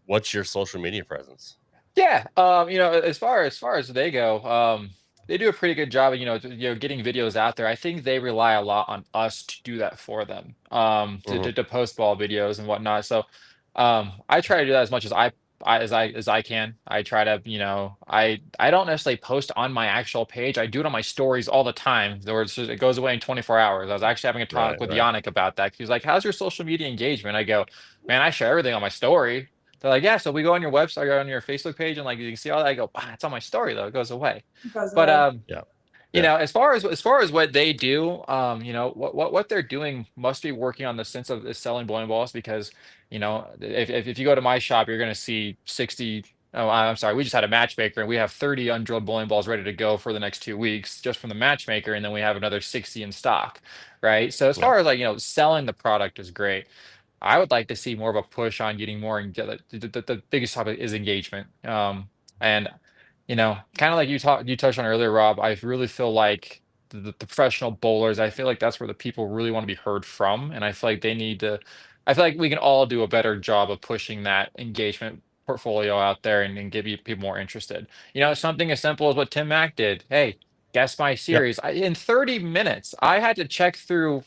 what's your social media presence? Yeah, as far as they go, they do a pretty good job of getting videos out there. I think they rely a lot on us to do that for them, Mhm. to post ball videos and whatnot. So, I try to do that as much as I can. I try to, I don't necessarily post on my actual page. I do it on my stories all the time. Where it goes away in 24 hours. I was actually having a talk with Right. Yannick about that. He's like, "How's your social media engagement?" I go, "Man, I share everything on my story." They're like, "Yeah, so we go on your website or on your Facebook page and like you can see all that." I go, "Wow, it's on my story though. It goes away." It goes But away. Yeah. Yeah. as far as what they do, what they're doing must be working on the sense of is selling bowling balls because, if you go to my shop, you're gonna see 60. Oh, I'm sorry. We just had a matchmaker and we have 30 undrilled bowling balls ready to go for the next 2 weeks just from the matchmaker, and then we have another 60 in stock, right? So as Yeah. far as like selling the product is great. I would like to see more of a push on getting more the biggest topic is engagement. And kind of like you touched on earlier, Rob, I really feel like the professional bowlers, I feel like that's where the people really want to be heard from. And I feel like I feel like we can all do a better job of pushing that engagement portfolio out there and give people more interested. Something as simple as what Tim Mack did. Hey, guess my Yep. series. In 30 minutes, I had to check through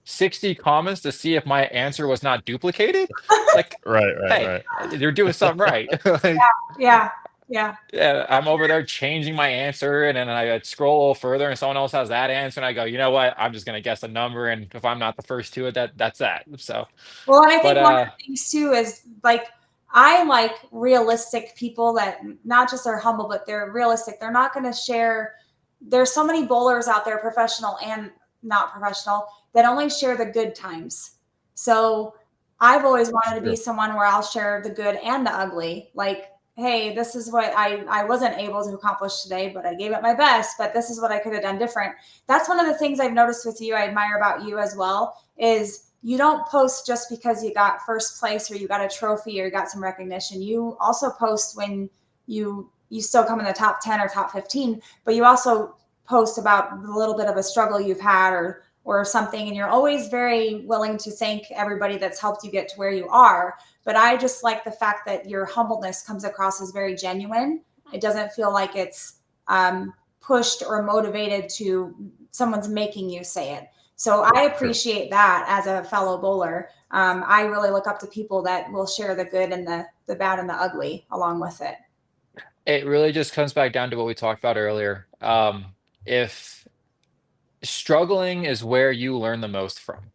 60 comments to see if my answer was not duplicated. Like, Right. hey, you're doing something right. Like, Yeah. Yeah. yeah, I'm over there changing my answer, and then I scroll a little further, and someone else has that answer, and I go, "You know what? I'm just gonna guess a number, and if I'm not the first to it, that's that." So, Well, and I but think one of the things too is like I like realistic people that not just are humble, but they're realistic. They're not going to share. There's so many bowlers out there, professional and not professional, that only share the good times. So I've always wanted to be someone where I'll share the good and the ugly. Like, hey, this is what I wasn't able to accomplish today, but I gave it my best, but this is what I could have done different. That's one of the things I've noticed with you, I admire about you as well, is you don't post just because you got first place or you got a trophy or you got some recognition. You also post when you still come in the top 10 or top 15, but you also post about the little bit of a struggle you've had or or something, and you're always very willing to thank everybody that's helped you get to where you are. But I just like the fact that your humbleness comes across as very genuine. It doesn't feel like it's pushed or motivated to someone's making you say it. So I appreciate that as a fellow bowler. I really look up to people that will share the good and the bad and the ugly along with it. It really just comes back down to what we talked about earlier. If struggling is where you learn the most from,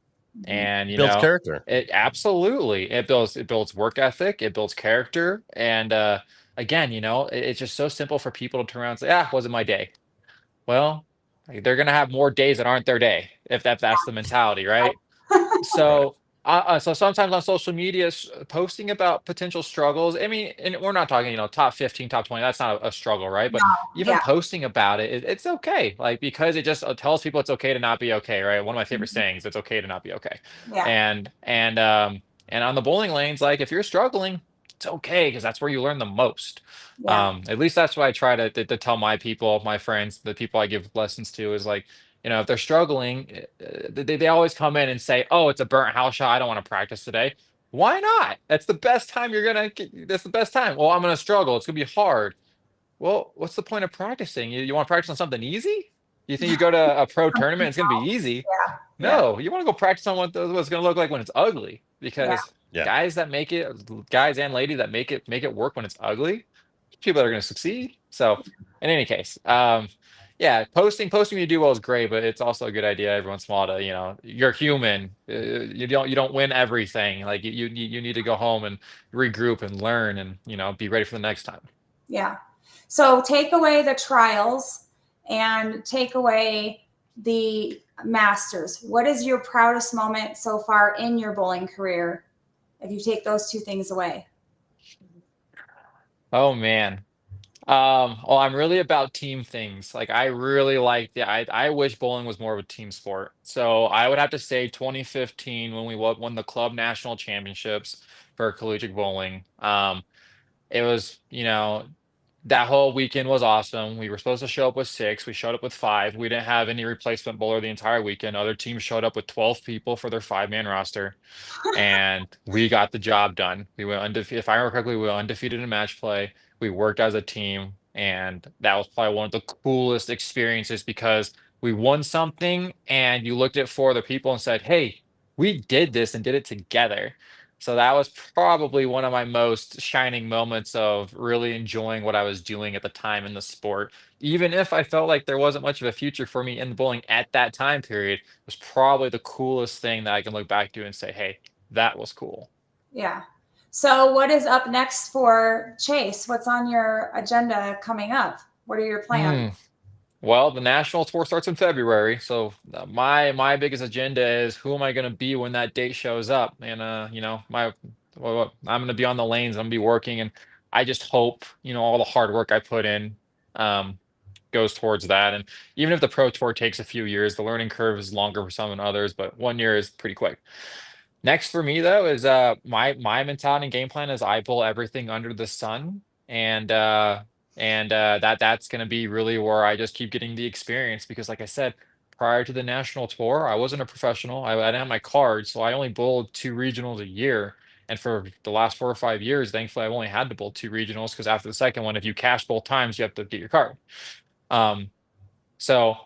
and Builds character. it absolutely it builds work ethic, it builds character, and again, it's just so simple for people to turn around and say, "Ah, wasn't my day." Well, like, they're gonna have more days that aren't their day if that's the mentality, right? So, so sometimes on social media, posting about potential struggles. I mean, and we're not talking, top 15, top 20. That's not a struggle, right? But even Yeah. posting about it, it's okay. Like, because it just tells people it's okay to not be okay, right? One of my favorite sayings: "It's okay to not be okay." Yeah. And on the bowling lanes, like, if you're struggling, it's okay, because that's where you learn the most. Yeah. At least that's what I try to tell my people, my friends, the people I give lessons to, is like, if they're struggling, they always come in and say, "Oh, it's a burnt house shot. I don't want to practice today." Why not? That's the best time that's the best time. Well, I'm gonna struggle. It's gonna be hard. Well, what's the point of practicing? You want to practice on something easy? You think you go to a pro tournament, it's gonna be easy? Yeah. No, you want to go practice on what it's gonna look like when it's ugly. Yeah. Because Yeah. guys and ladies that make it work when it's ugly, people that are going to succeed. So, in any case, yeah, posting you do well is great, but it's also a good idea every once in a while to, you're human. You don't win everything. Like, you need to go home and regroup and learn, and be ready for the next time. Yeah. So take away the trials and take away the Masters. What is your proudest moment so far in your bowling career if you take those two things away? Oh man. Well, I'm really about team things. Like, I really like I wish bowling was more of a team sport. So I would have to say 2015, when we won the club national championships for collegiate bowling. It was, that whole weekend was awesome. We were supposed to show up with 6. We showed up with 5. We didn't have any replacement bowler the entire weekend. Other teams showed up with 12 people for their 5-man roster, and we got the job done. We went undefeated. If I remember correctly, we were undefeated in match play. We worked as a team, and that was probably one of the coolest experiences, because we won something, and you looked at 4 other people and said, "Hey, we did this and did it together." So that was probably one of my most shining moments of really enjoying what I was doing at the time in the sport. Even if I felt like there wasn't much of a future for me in bowling at that time period, it was probably the coolest thing that I can look back to and say, "Hey, that was cool." Yeah. So what is up next for Chase? What's on your agenda coming up? What are your plans? Well, the national tour starts in February, so my biggest agenda is, who am I going to be when that date shows up? And I'm going to be on the lanes. I'm going to be working, and I just hope all the hard work I put in um, goes towards that. And even if the pro tour takes a few years, the learning curve is longer for some than others, but 1 year is pretty quick. Next for me, though, is my mentality and game plan is, I bowl everything under the sun, and that's going to be really where I just keep getting the experience, because, like I said, prior to the national tour, I wasn't a professional. I didn't have my card, so I only bowled 2 regionals a year. And for the last 4 or 5 years, thankfully, I've only had to bowl 2 regionals, because after the second one, if you cash both times, you have to get your card. Um, so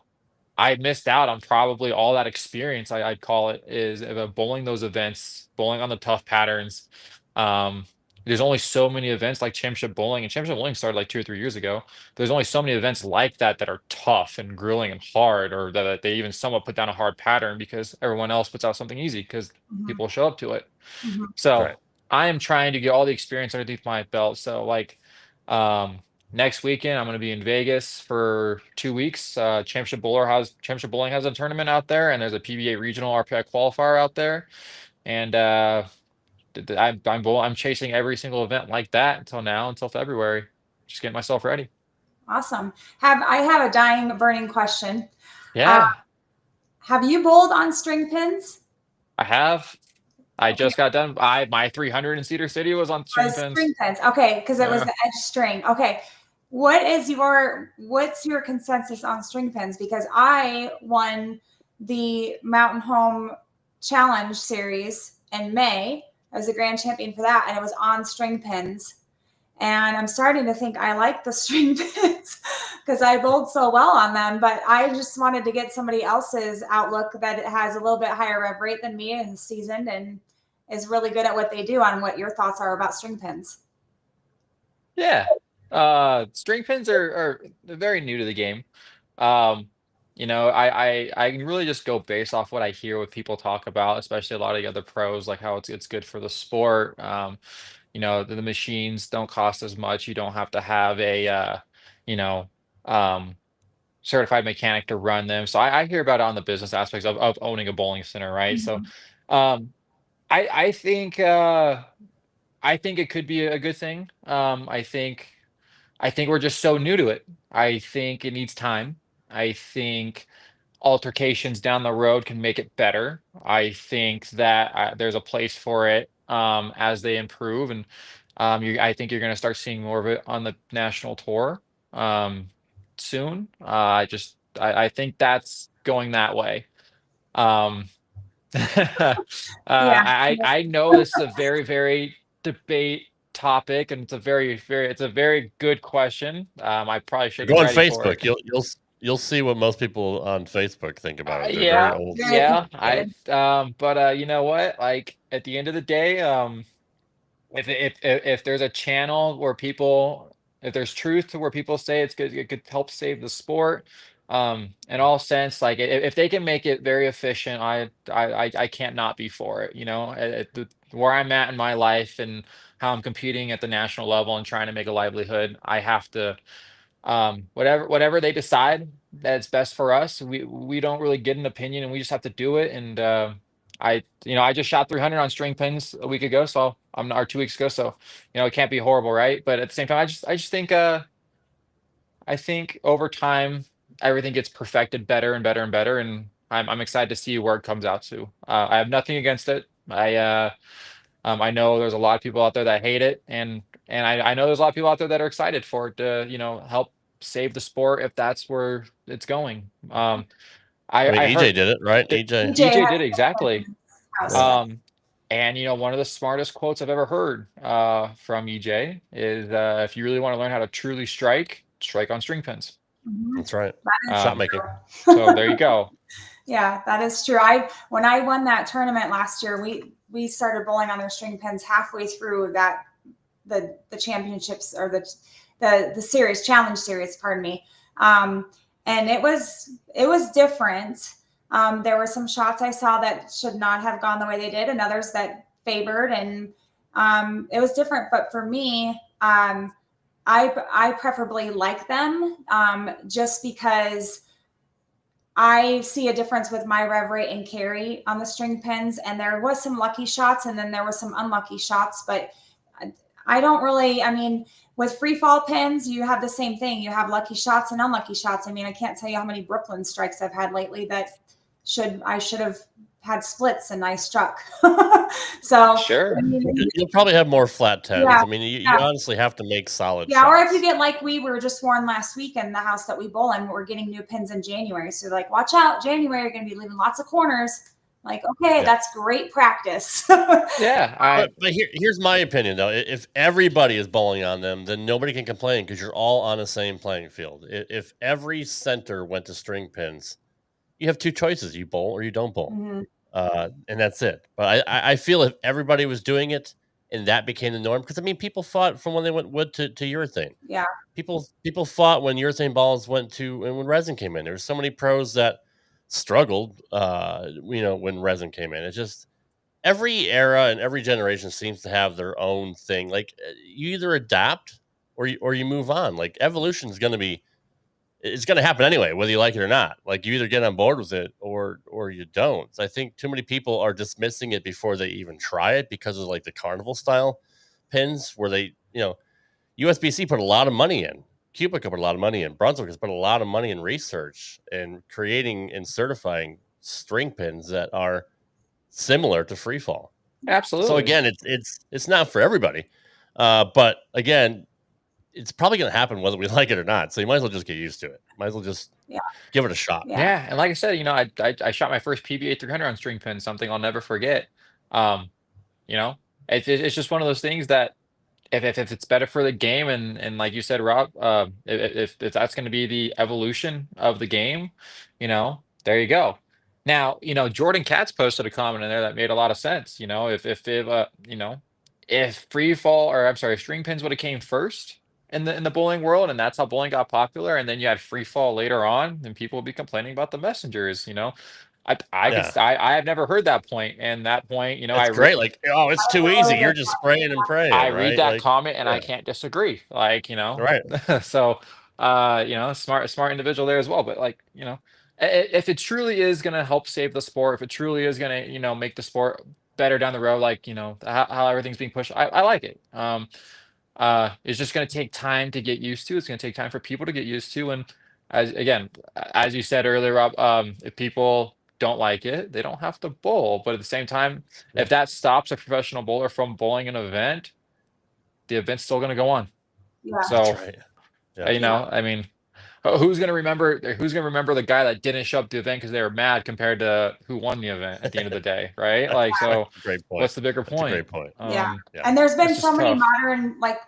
I missed out on probably all that experience, I'd call it, is of bowling those events, bowling on the tough patterns. Um, there's only so many events like championship bowling, and championship bowling started like 2 or 3 years ago. There's only so many events like that are tough and grueling and hard, or that they even somewhat put down a hard pattern, because everyone else puts out something easy because Mhm. people show up to it. Mhm. So Right. I am trying to get all the experience underneath my belt. So, like, um, next weekend, I'm going to be in Vegas for 2 weeks. Championship Bowling has a tournament out there, and there's a PBA regional RPI qualifier out there. And I'm chasing every single event like that until February. Just getting myself ready. Awesome. I have a dying, burning question. Yeah, Have you bowled on string pins? I have. I Okay. just got done. My 300 in Cedar City was on string pins. String pins. Okay, because it was Yeah. the edge string. Okay. What's your consensus on string pins? Because I won the Mountain Home Challenge Series in May. I was a grand champion for that, and it was on string pins. And I'm starting to think I like the string pins because I bowled so well on them. But I just wanted to get somebody else's outlook that has a little bit higher rev rate than me and seasoned and is really good at what they do, on what your thoughts are about string pins. Yeah. String pins are very new to the game. I can really just go based off what I hear with people talk about, especially a lot of the other pros, like how it's good for the sport. The machines don't cost as much. You don't have to have a you know, um certified mechanic to run them. So I hear about it on the business aspects of owning a bowling center, right? So Mhm. um I I think I think it could be a good thing. I think we're just so new to it. I think it needs time. I think altercations down the road can make it better. I think that there's a place for it as they improve, and I think you're going to start seeing more of it on the national tour soon. I think that's going that way. Um, Yeah. I know this is a very, very debate topic, and it's a very good question. I probably should Go be on ready for it. Facebook. You'll see what most people on Facebook think about it. They're very Yeah, old. Very yeah. I opinionated. but you know what? Like at the end of the day, if there's a channel where if there's truth to where people say it's good, it could help save the sport. In all sense, like if they can make it very efficient, I can't not be for it. Where I'm at in my life and how I'm competing at the national level and trying to make a livelihood, I have to whatever they decide that's best for us. We don't really get an opinion, and we just have to do it. And I just shot 300 on string pins a week ago, so I'm or 2 weeks ago, so it can't be horrible, right? But at the same time, I just think I think over time everything gets perfected better and better and better, and I'm excited to see where it comes out to. I have nothing against it. I know there's a lot of people out there that hate it, and I know there's a lot of people out there that are excited for it to, help save the sport if that's where it's going. I mean, I EJ heard did it, right? that EJ. EJ EJ has did it exactly. house, Yeah. yeah. And one of the smartest quotes I've ever heard from EJ is if you really want to learn how to truly strike on string pins. Mhm. That's right. That is Shot Um, making. so there you go. Yeah, that is true. When I won that tournament last year, we started bowling on their string pins halfway through the championships, or the series, challenge series, pardon me. And it was different. There were some shots I saw that should not have gone the way they did, and others that favored, and it was different. But for me, I preferably like them just because I see a difference with my rev rate and carry on the string pins, and there was some lucky shots, and then there were some unlucky shots. But I don't really. I mean, with free fall pins, you have the same thing. You have lucky shots and unlucky shots. I mean, I can't tell you how many Brooklyn strikes I've had lately that I should have had splits and I struck. So Sure. I mean, You'll probably have more flat tens. yeah, I mean, you yeah. honestly have to make solid Yeah, or if you shots. get like we were just warned last week in the house that we bowl in, we're getting new pins in January. So like, watch out, January, you're going to be leaving lots of corners. Like, okay, Yeah. that's great practice. Yeah. But here's my opinion, though. If everybody is bowling on them, then nobody can complain because you're all on the same playing field. If every center went to string pins, you have two choices: you bowl or you don't bowl, Mhm. and that's it. But I feel if everybody was doing it and that became the norm, because I mean, people fought from when they went wood to urethane. Yeah. People fought when urethane balls went to, and when resin came in. There were so many pros that struggled, when resin came in. It's just every era and every generation seems to have their own thing. Like you either adapt or you move on. Like evolution is going to be, it's going to happen anyway, whether you like it or not. Like you either get on board with it or you don't. So I think too many people are dismissing it before they even try it because of like the carnival style pins where they, USBC put a lot of money in. Cubic put a lot of money in. Brunswick has put a lot of money in research and creating and certifying string pins that are similar to free fall. So Absolutely. again, it's not for everybody. But again, it's probably going to happen whether we like it or not. So you might as well just get used to it. Might as well just give it a shot. Yeah, and like I said, you know, I shot my first PBA 300 on string pin, something I'll never forget. You know, it's just one of those things that if it's better for the game, and like you said, Rob, if that's going to be the evolution of the game, you know, there you go. Now, you know, Jordan Katz posted a comment in there that made a lot of sense. You know, you know, if free fall, or I'm sorry, string pins would have came first in the bowling world, and that's how bowling got popular, and then you had free fall later on, then people would be complaining about the messengers. You know, I have never heard that point, and that point, you know, It's great. Like, oh, it's too easy. You're just spraying and praying. I right? read that like, comment and I can't disagree. Like, you know, Right. so, you know, smart individual there as well. But like, you know, if it truly is going to help save the sport, if it truly is going to, you know, make the sport better down the road, like, you know, how everything's being pushed, I like it. It's just going to take time to get used to. It's going to take time for people to get used to. And as you said earlier, Rob, if people don't like it, they don't have to bowl. But at the same time, if that stops a professional bowler from bowling an event, the event's still going to go on. Yeah. So, That's right. you know, I mean, who's going to remember the guy that didn't show up to the event because they were mad compared to who won the event at the end of the day, right? Like, so Great point. what's the bigger That's a point? great point. And there's been it's so just many tough. modern, like,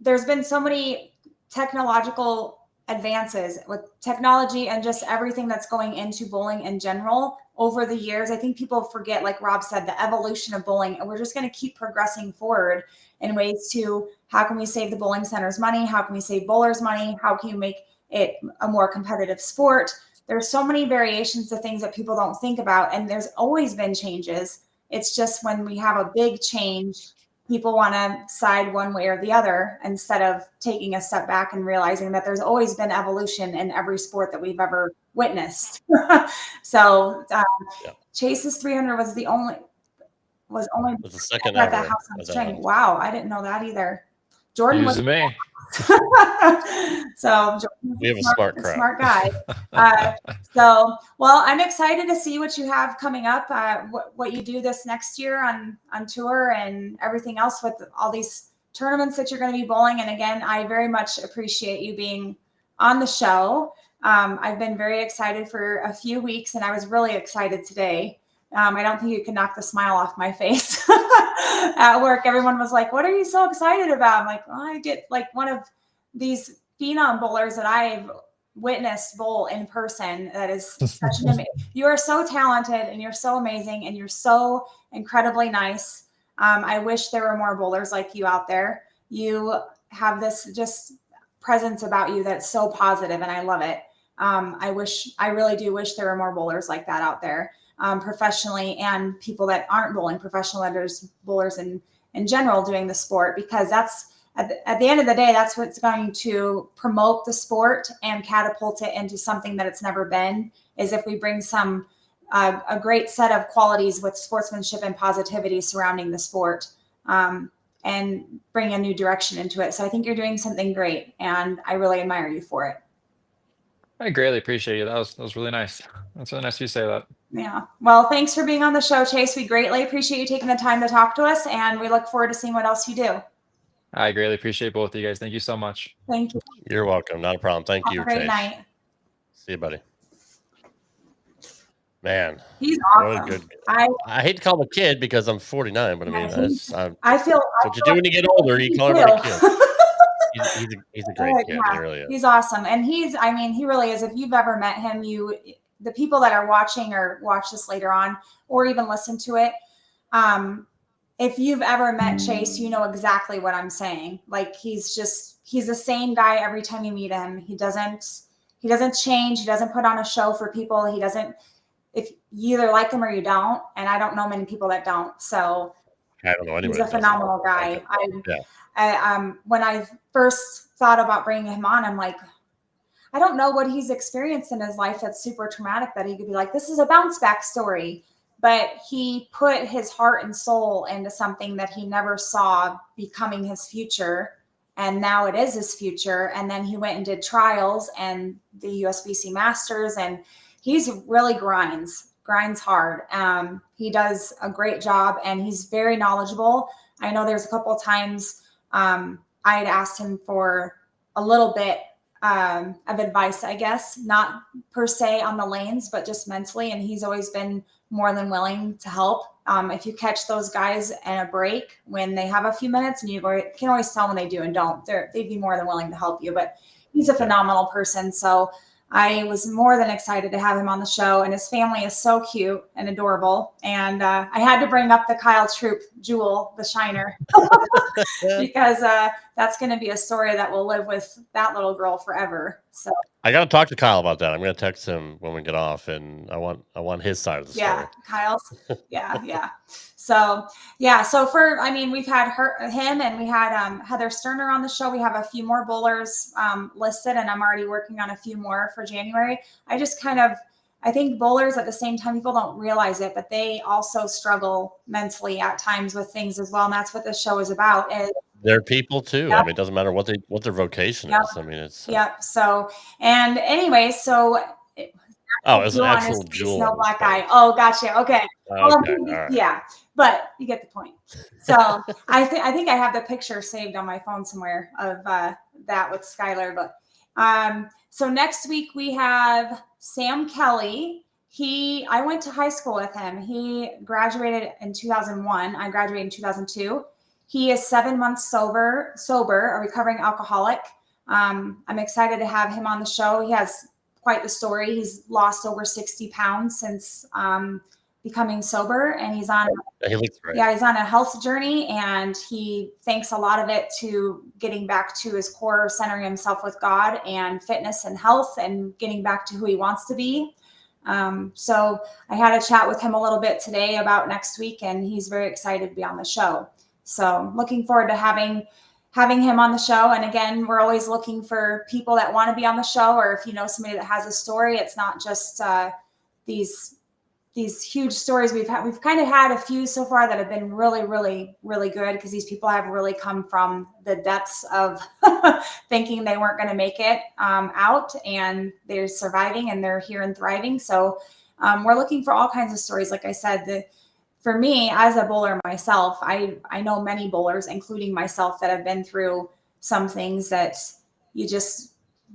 there's been so many technological advances with technology and just everything that's going into bowling in general over the years. I think people forget, like Rob said, the evolution of bowling, and we're just going to keep progressing forward in ways to how can we save the bowling centers money? How can we save bowlers money? How can you make it a more competitive sport? There's so many variations of things that people don't think about, and there's always been changes. It's just when we have a big change, people want to side one way or the other instead of taking a step back and realizing that there's always been evolution in every sport that we've ever witnessed. So Chase's 300 was the second at ever. that house on string. Wow, I didn't know that either. Jordan was Résumé. so We have a smart crowd. Smart guy. So, well, I'm excited to see what you have coming up, what you do this next year on tour and everything else with all these tournaments that you're going to be bowling. And again, I very much appreciate you being on the show. I've been very excited for a few weeks, and I was really excited today. I don't think you can knock the smile off my face. At work, everyone was like, "What are you so excited about?" I'm like, "Well, I get like one of these phenom bowlers that I've witnessed bowl in person. That is such an you are so talented, and you're so amazing, and you're so incredibly nice. I wish there were more bowlers like you out there. You have this just presence about you that's so positive, and I love it. I really do wish there were more bowlers like that out there. Professionally, and people that aren't bowling professional, that there's bowlers in general doing the sport, because that's at the end of the day, that's what's going to promote the sport and catapult it into something that it's never been, is if we bring some a great set of qualities with sportsmanship and positivity surrounding the sport, and bring a new direction into it. So I think you're doing something great, and I really admire you for it. I greatly appreciate you. That was really nice. That's really nice of you to say that. Yeah. Well, thanks for being on the show, Chase. We greatly appreciate you taking the time to talk to us, and we look forward to seeing what else you do. I greatly appreciate both of you guys. Thank you so much. Thank you. You're welcome. Not a problem. Thank you, Have a great Chase. night. See you, buddy. Man, He's what a awesome. good. I hate to call him a kid because I'm 49, but I mean, that's I feel what you do when you get older. You call everybody a kid. He's a great kid. Yeah, He really is. he's awesome. And he really is. If you've ever met him, the people that are watching or watch this later on, or even listen to it, if you've ever met Chase, you know exactly what I'm saying. Like, he's the same guy every time you meet him. He doesn't change. He doesn't put on a show for people. If you either like him or you don't, and I don't know many people that don't. So I don't know anybody. He's a phenomenal guy. Yeah. When I first thought about bringing him on, I'm like, I don't know what he's experienced in his life that's super traumatic that he could be like, this is a bounce back story. But he put his heart and soul into something that he never saw becoming his future. And now it is his future. And then he went and did trials and the USBC Masters, and he's really grinds hard. He does a great job, and he's very knowledgeable. I know there's a couple of times I had asked him for a little bit of advice, I guess, not per se on the lanes, but just mentally. And he's always been more than willing to help. If you catch those guys in a break when they have a few minutes, and you can always tell when they do and don't, they'd be more than willing to help you. But he's a phenomenal person. So I was more than excited to have him on the show, and his family is so cute and adorable. And I had to bring up the Kyle Troop Jewel, the Shiner, because that's going to be a story that will live with that little girl forever. So I got to talk to Kyle about that. I'm going to text him when we get off, and I want his side of the story. Yeah, Kyle's. Yeah. So we've had him, and we had Heather Sterner on the show. We have a few more bowlers listed, and I'm already working on a few more for January. I think bowlers at the same time, people don't realize it, but they also struggle mentally at times with things as well. And that's what this show is about. They're people too. Yep. I mean, it doesn't matter what their vocation is. I mean, it's So, and anyway, so it's an actual jewel. No black eye. Oh, gotcha. Okay. Okay. All right. Yeah, but you get the point. So I think I have the picture saved on my phone somewhere of that with Skylar. But so next week we have Sam Kelly. I went to high school with him. He graduated in 2001. I graduated in 2002. He is 7 months sober, a recovering alcoholic. I'm excited to have him on the show. He has quite the story. He's lost over 60 pounds since becoming sober, and he's on he's on a health journey, and he thanks a lot of it to getting back to his core, centering himself with God and fitness and health, and getting back to who he wants to be. So I had a chat with him a little bit today about next week, and he's very excited to be on the show. So looking forward to having him on the show. And again, we're always looking for people that want to be on the show, or if you know somebody that has a story. It's not just these huge stories we've kind of had a few so far that have been really, really, really good, because these people have really come from the depths of thinking they weren't going to make it out, and they're surviving, and they're here and thriving. So we're looking for all kinds of stories. Like I said, for me, as a bowler myself, I know many bowlers, including myself, that have been through some things that you just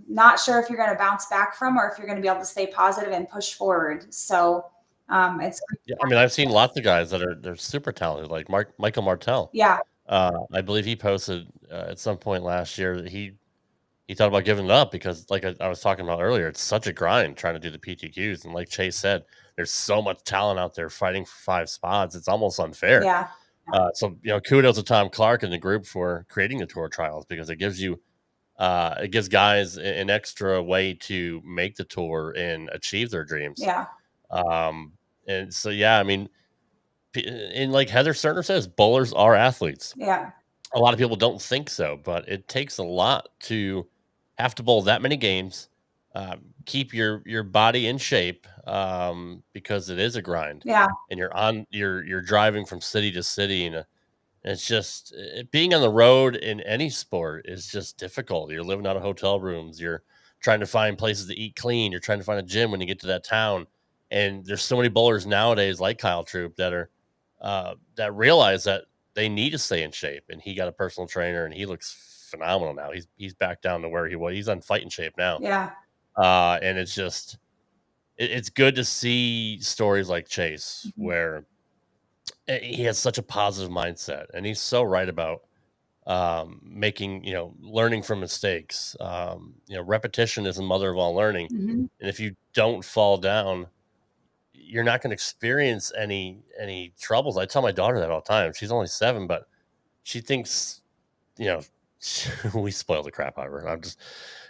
not sure if you're going to bounce back from, or if you're going to be able to stay positive and push forward. So it's I've seen lots of guys that they're super talented, like Michael Martell. Yeah. I believe he posted at some point last year that he thought about giving it up, because like I was talking about earlier, it's such a grind trying to do the PTQs. And like Chase said, there's so much talent out there fighting for 5 spots. It's almost unfair. Yeah. So, kudos to Tom Clark and the group for creating the tour trials, because it gives guys an extra way to make the tour and achieve their dreams. Yeah. And so, and like Heather Sterner says, bowlers are athletes. Yeah. A lot of people don't think so, but it takes a lot to have to bowl that many games, keep your body in shape, because it is a grind. Yeah. And you're driving from city to city, and it's just being on the road in any sport is just difficult. You're living out of hotel rooms. You're trying to find places to eat clean. You're trying to find a gym when you get to that town. And there's so many bowlers nowadays, like Kyle Troop, that are that realize that they need to stay in shape. And he got a personal trainer, and he looks phenomenal now. He's back down to where he was. He's on fighting shape now. Yeah. And it's just it's good to see stories like Chase, where he has such a positive mindset, and he's so right about making, learning from mistakes. Repetition is the mother of all learning. Mm-hmm. And if you don't fall down, you're not going to experience any troubles. I tell my daughter that all the time. She's only 7, but she thinks, we spoil the crap out of her.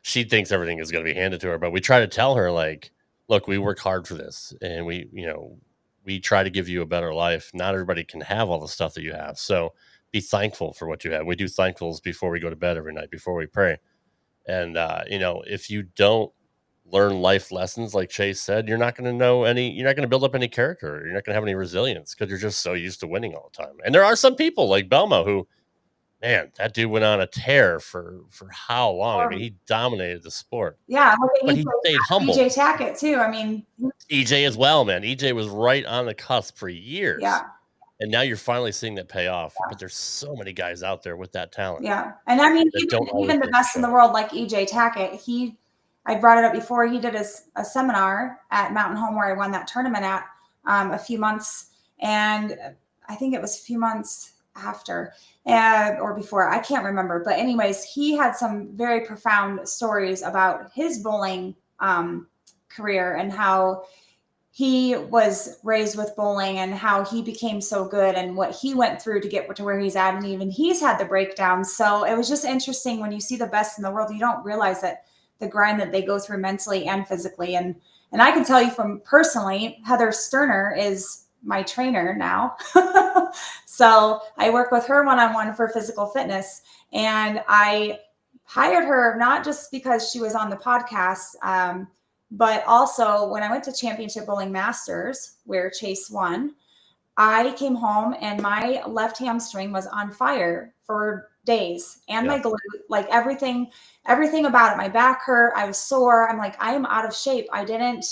She thinks everything is going to be handed to her, but we try to tell her, like, look, we work hard for this, and we try to give you a better life. Not everybody can have all the stuff that you have. So be thankful for what you have. We do thankfuls before we go to bed every night, before we pray. And, if you don't learn life lessons, like Chase said, you're not going to build up any character. You're not going to have any resilience, because you're just so used to winning all the time. And there are some people like Belmo who, man, that dude went on a tear for how long? I mean, he dominated the sport. Yeah. But he stayed humble. EJ Tackett too. I mean, EJ as well, man. EJ was right on the cusp for years. Yeah. And now you're finally seeing that pay off. But there's so many guys out there with that talent. Yeah. And I mean, that don't always even the get to best in the show. world, like EJ Tackett, I brought it up before, he did a seminar at Mountain Home where I won that tournament at a few months. And I think it was a few months after or before, I can't remember. But anyways, he had some very profound stories about his bowling career and how he was raised with bowling and how he became so good and what he went through to get to where he's at. And even he's had the breakdowns. So it was just interesting when you see the best in the world, you don't realize that the grind that they go through mentally and physically. And I can tell you from personally, Heather Sterner is my trainer now. So I work with her one-on-one for physical fitness. And I hired her not just because she was on the podcast, but also when I went to Championship Bowling Masters, where Chase won, I came home and my left hamstring was on fire for days, and my glute, like everything about it. My back hurt. I was sore. I'm like, I am out of shape. I didn't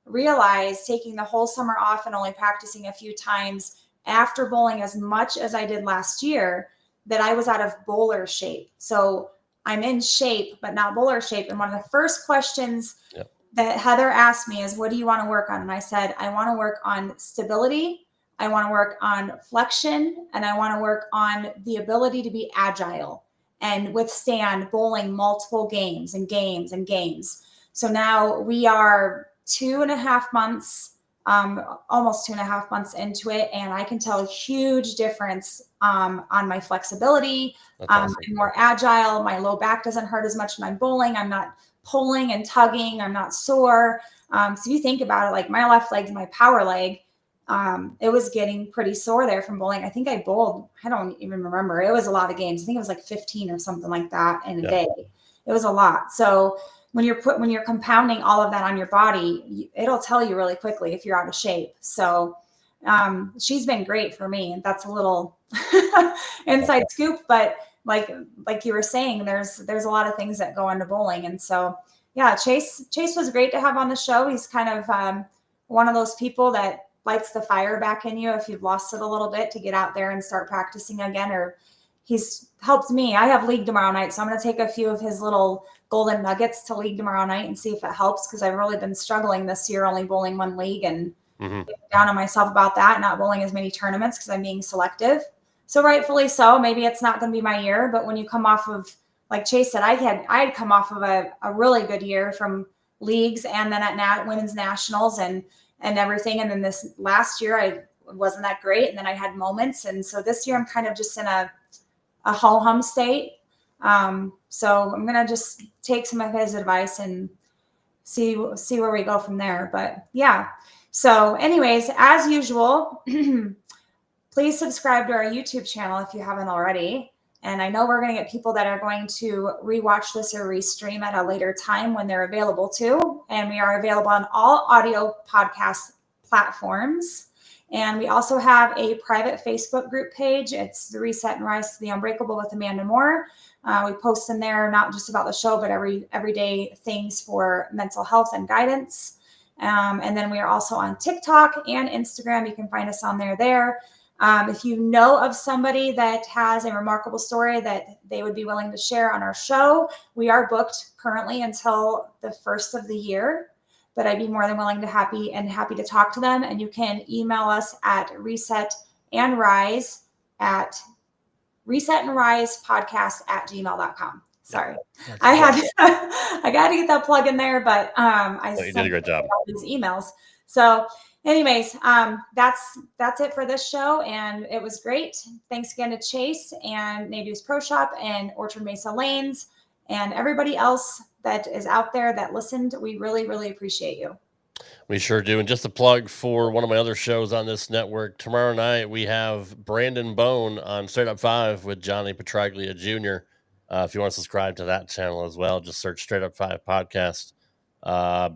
realize, taking the whole summer off and only practicing a few times after bowling as much as I did last year, that I was out of bowler shape. So I'm in shape, but not bowler shape. And one of the first questions that Heather asked me is, what do you want to work on? And I said, I want to work on stability. I want to work on flexion, and I want to work on the ability to be agile and withstand bowling multiple games and games and games. So now we are 2.5 months, almost 2.5 months into it. And I can tell a huge difference on my flexibility. Awesome. I'm more agile. My low back doesn't hurt as much when I'm bowling. I'm not pulling and tugging. I'm not sore. So you think about it, like my left leg, my power leg, it was getting pretty sore there from bowling. I think I bowled, I don't even remember. It was a lot of games. I think it was like 15 or something like that in a day. It was a lot. So when you're compounding all of that on your body, it'll tell you really quickly if you're out of shape. So she's been great for me. And that's a little inside scoop, but like you were saying, there's a lot of things that go into bowling. And so, yeah, Chase was great to have on the show. He's kind of one of those people that lights the fire back in you if you've lost it a little bit, to get out there and start practicing again. Or he's helped me. I have league tomorrow night, so I'm going to take a few of his little golden nuggets to league tomorrow night and see if it helps, because I've really been struggling this year, only bowling one league, and down on myself about that, not bowling as many tournaments because I'm being selective. So rightfully so, maybe it's not going to be my year. But when you come off of, like Chase said, I had come off of a really good year from leagues, and then at women's nationals and everything. And then this last year, I wasn't that great. And then I had moments. And so this year I'm kind of just in a ho-hum state. So I'm going to just take some of his advice and see where we go from there. But yeah. So anyways, as usual, please subscribe to our YouTube channel if you haven't already. And I know we're going to get people that are going to rewatch this or restream at a later time when they're available to. And we are available on all audio podcast platforms. And we also have a private Facebook group page. It's the Reset and Rise to the Unbreakable with Amanda Moore. We post in there not just about the show, but everyday things for mental health and guidance. And then we are also on TikTok and Instagram. You can find us on there. If you know of somebody that has a remarkable story that they would be willing to share on our show, we are booked currently until the first of the year, but I'd be more than willing to happy to talk to them. And you can email us at resetandrisepodcast@gmail.com. Sorry. I got to get that plug in there, but you did a great job. These emails. So anyways, that's it for this show, and it was great. Thanks again to Chase and Nadeau's Pro Shop and Orchard Mesa Lanes and everybody else that is out there that listened. We really, really appreciate you. We sure do. And just a plug for one of my other shows on this network. Tomorrow night, we have Brandon Bone on Straight Up 5 with Johnny Petraglia Jr. If you want to subscribe to that channel as well, just search Straight Up 5 Podcast.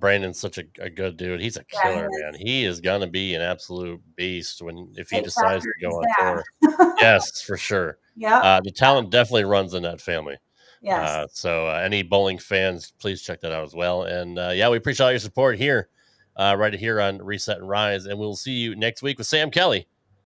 Brandon's such a good dude. He's a killer, man. He is going to be an absolute beast if he decides to go on tour. Yes, for sure. Yeah. The talent definitely runs in that family. Yes. So any bowling fans, please check that out as well. And we appreciate all your support here, right here on Reset and Rise. And we'll see you next week with Sam Kelly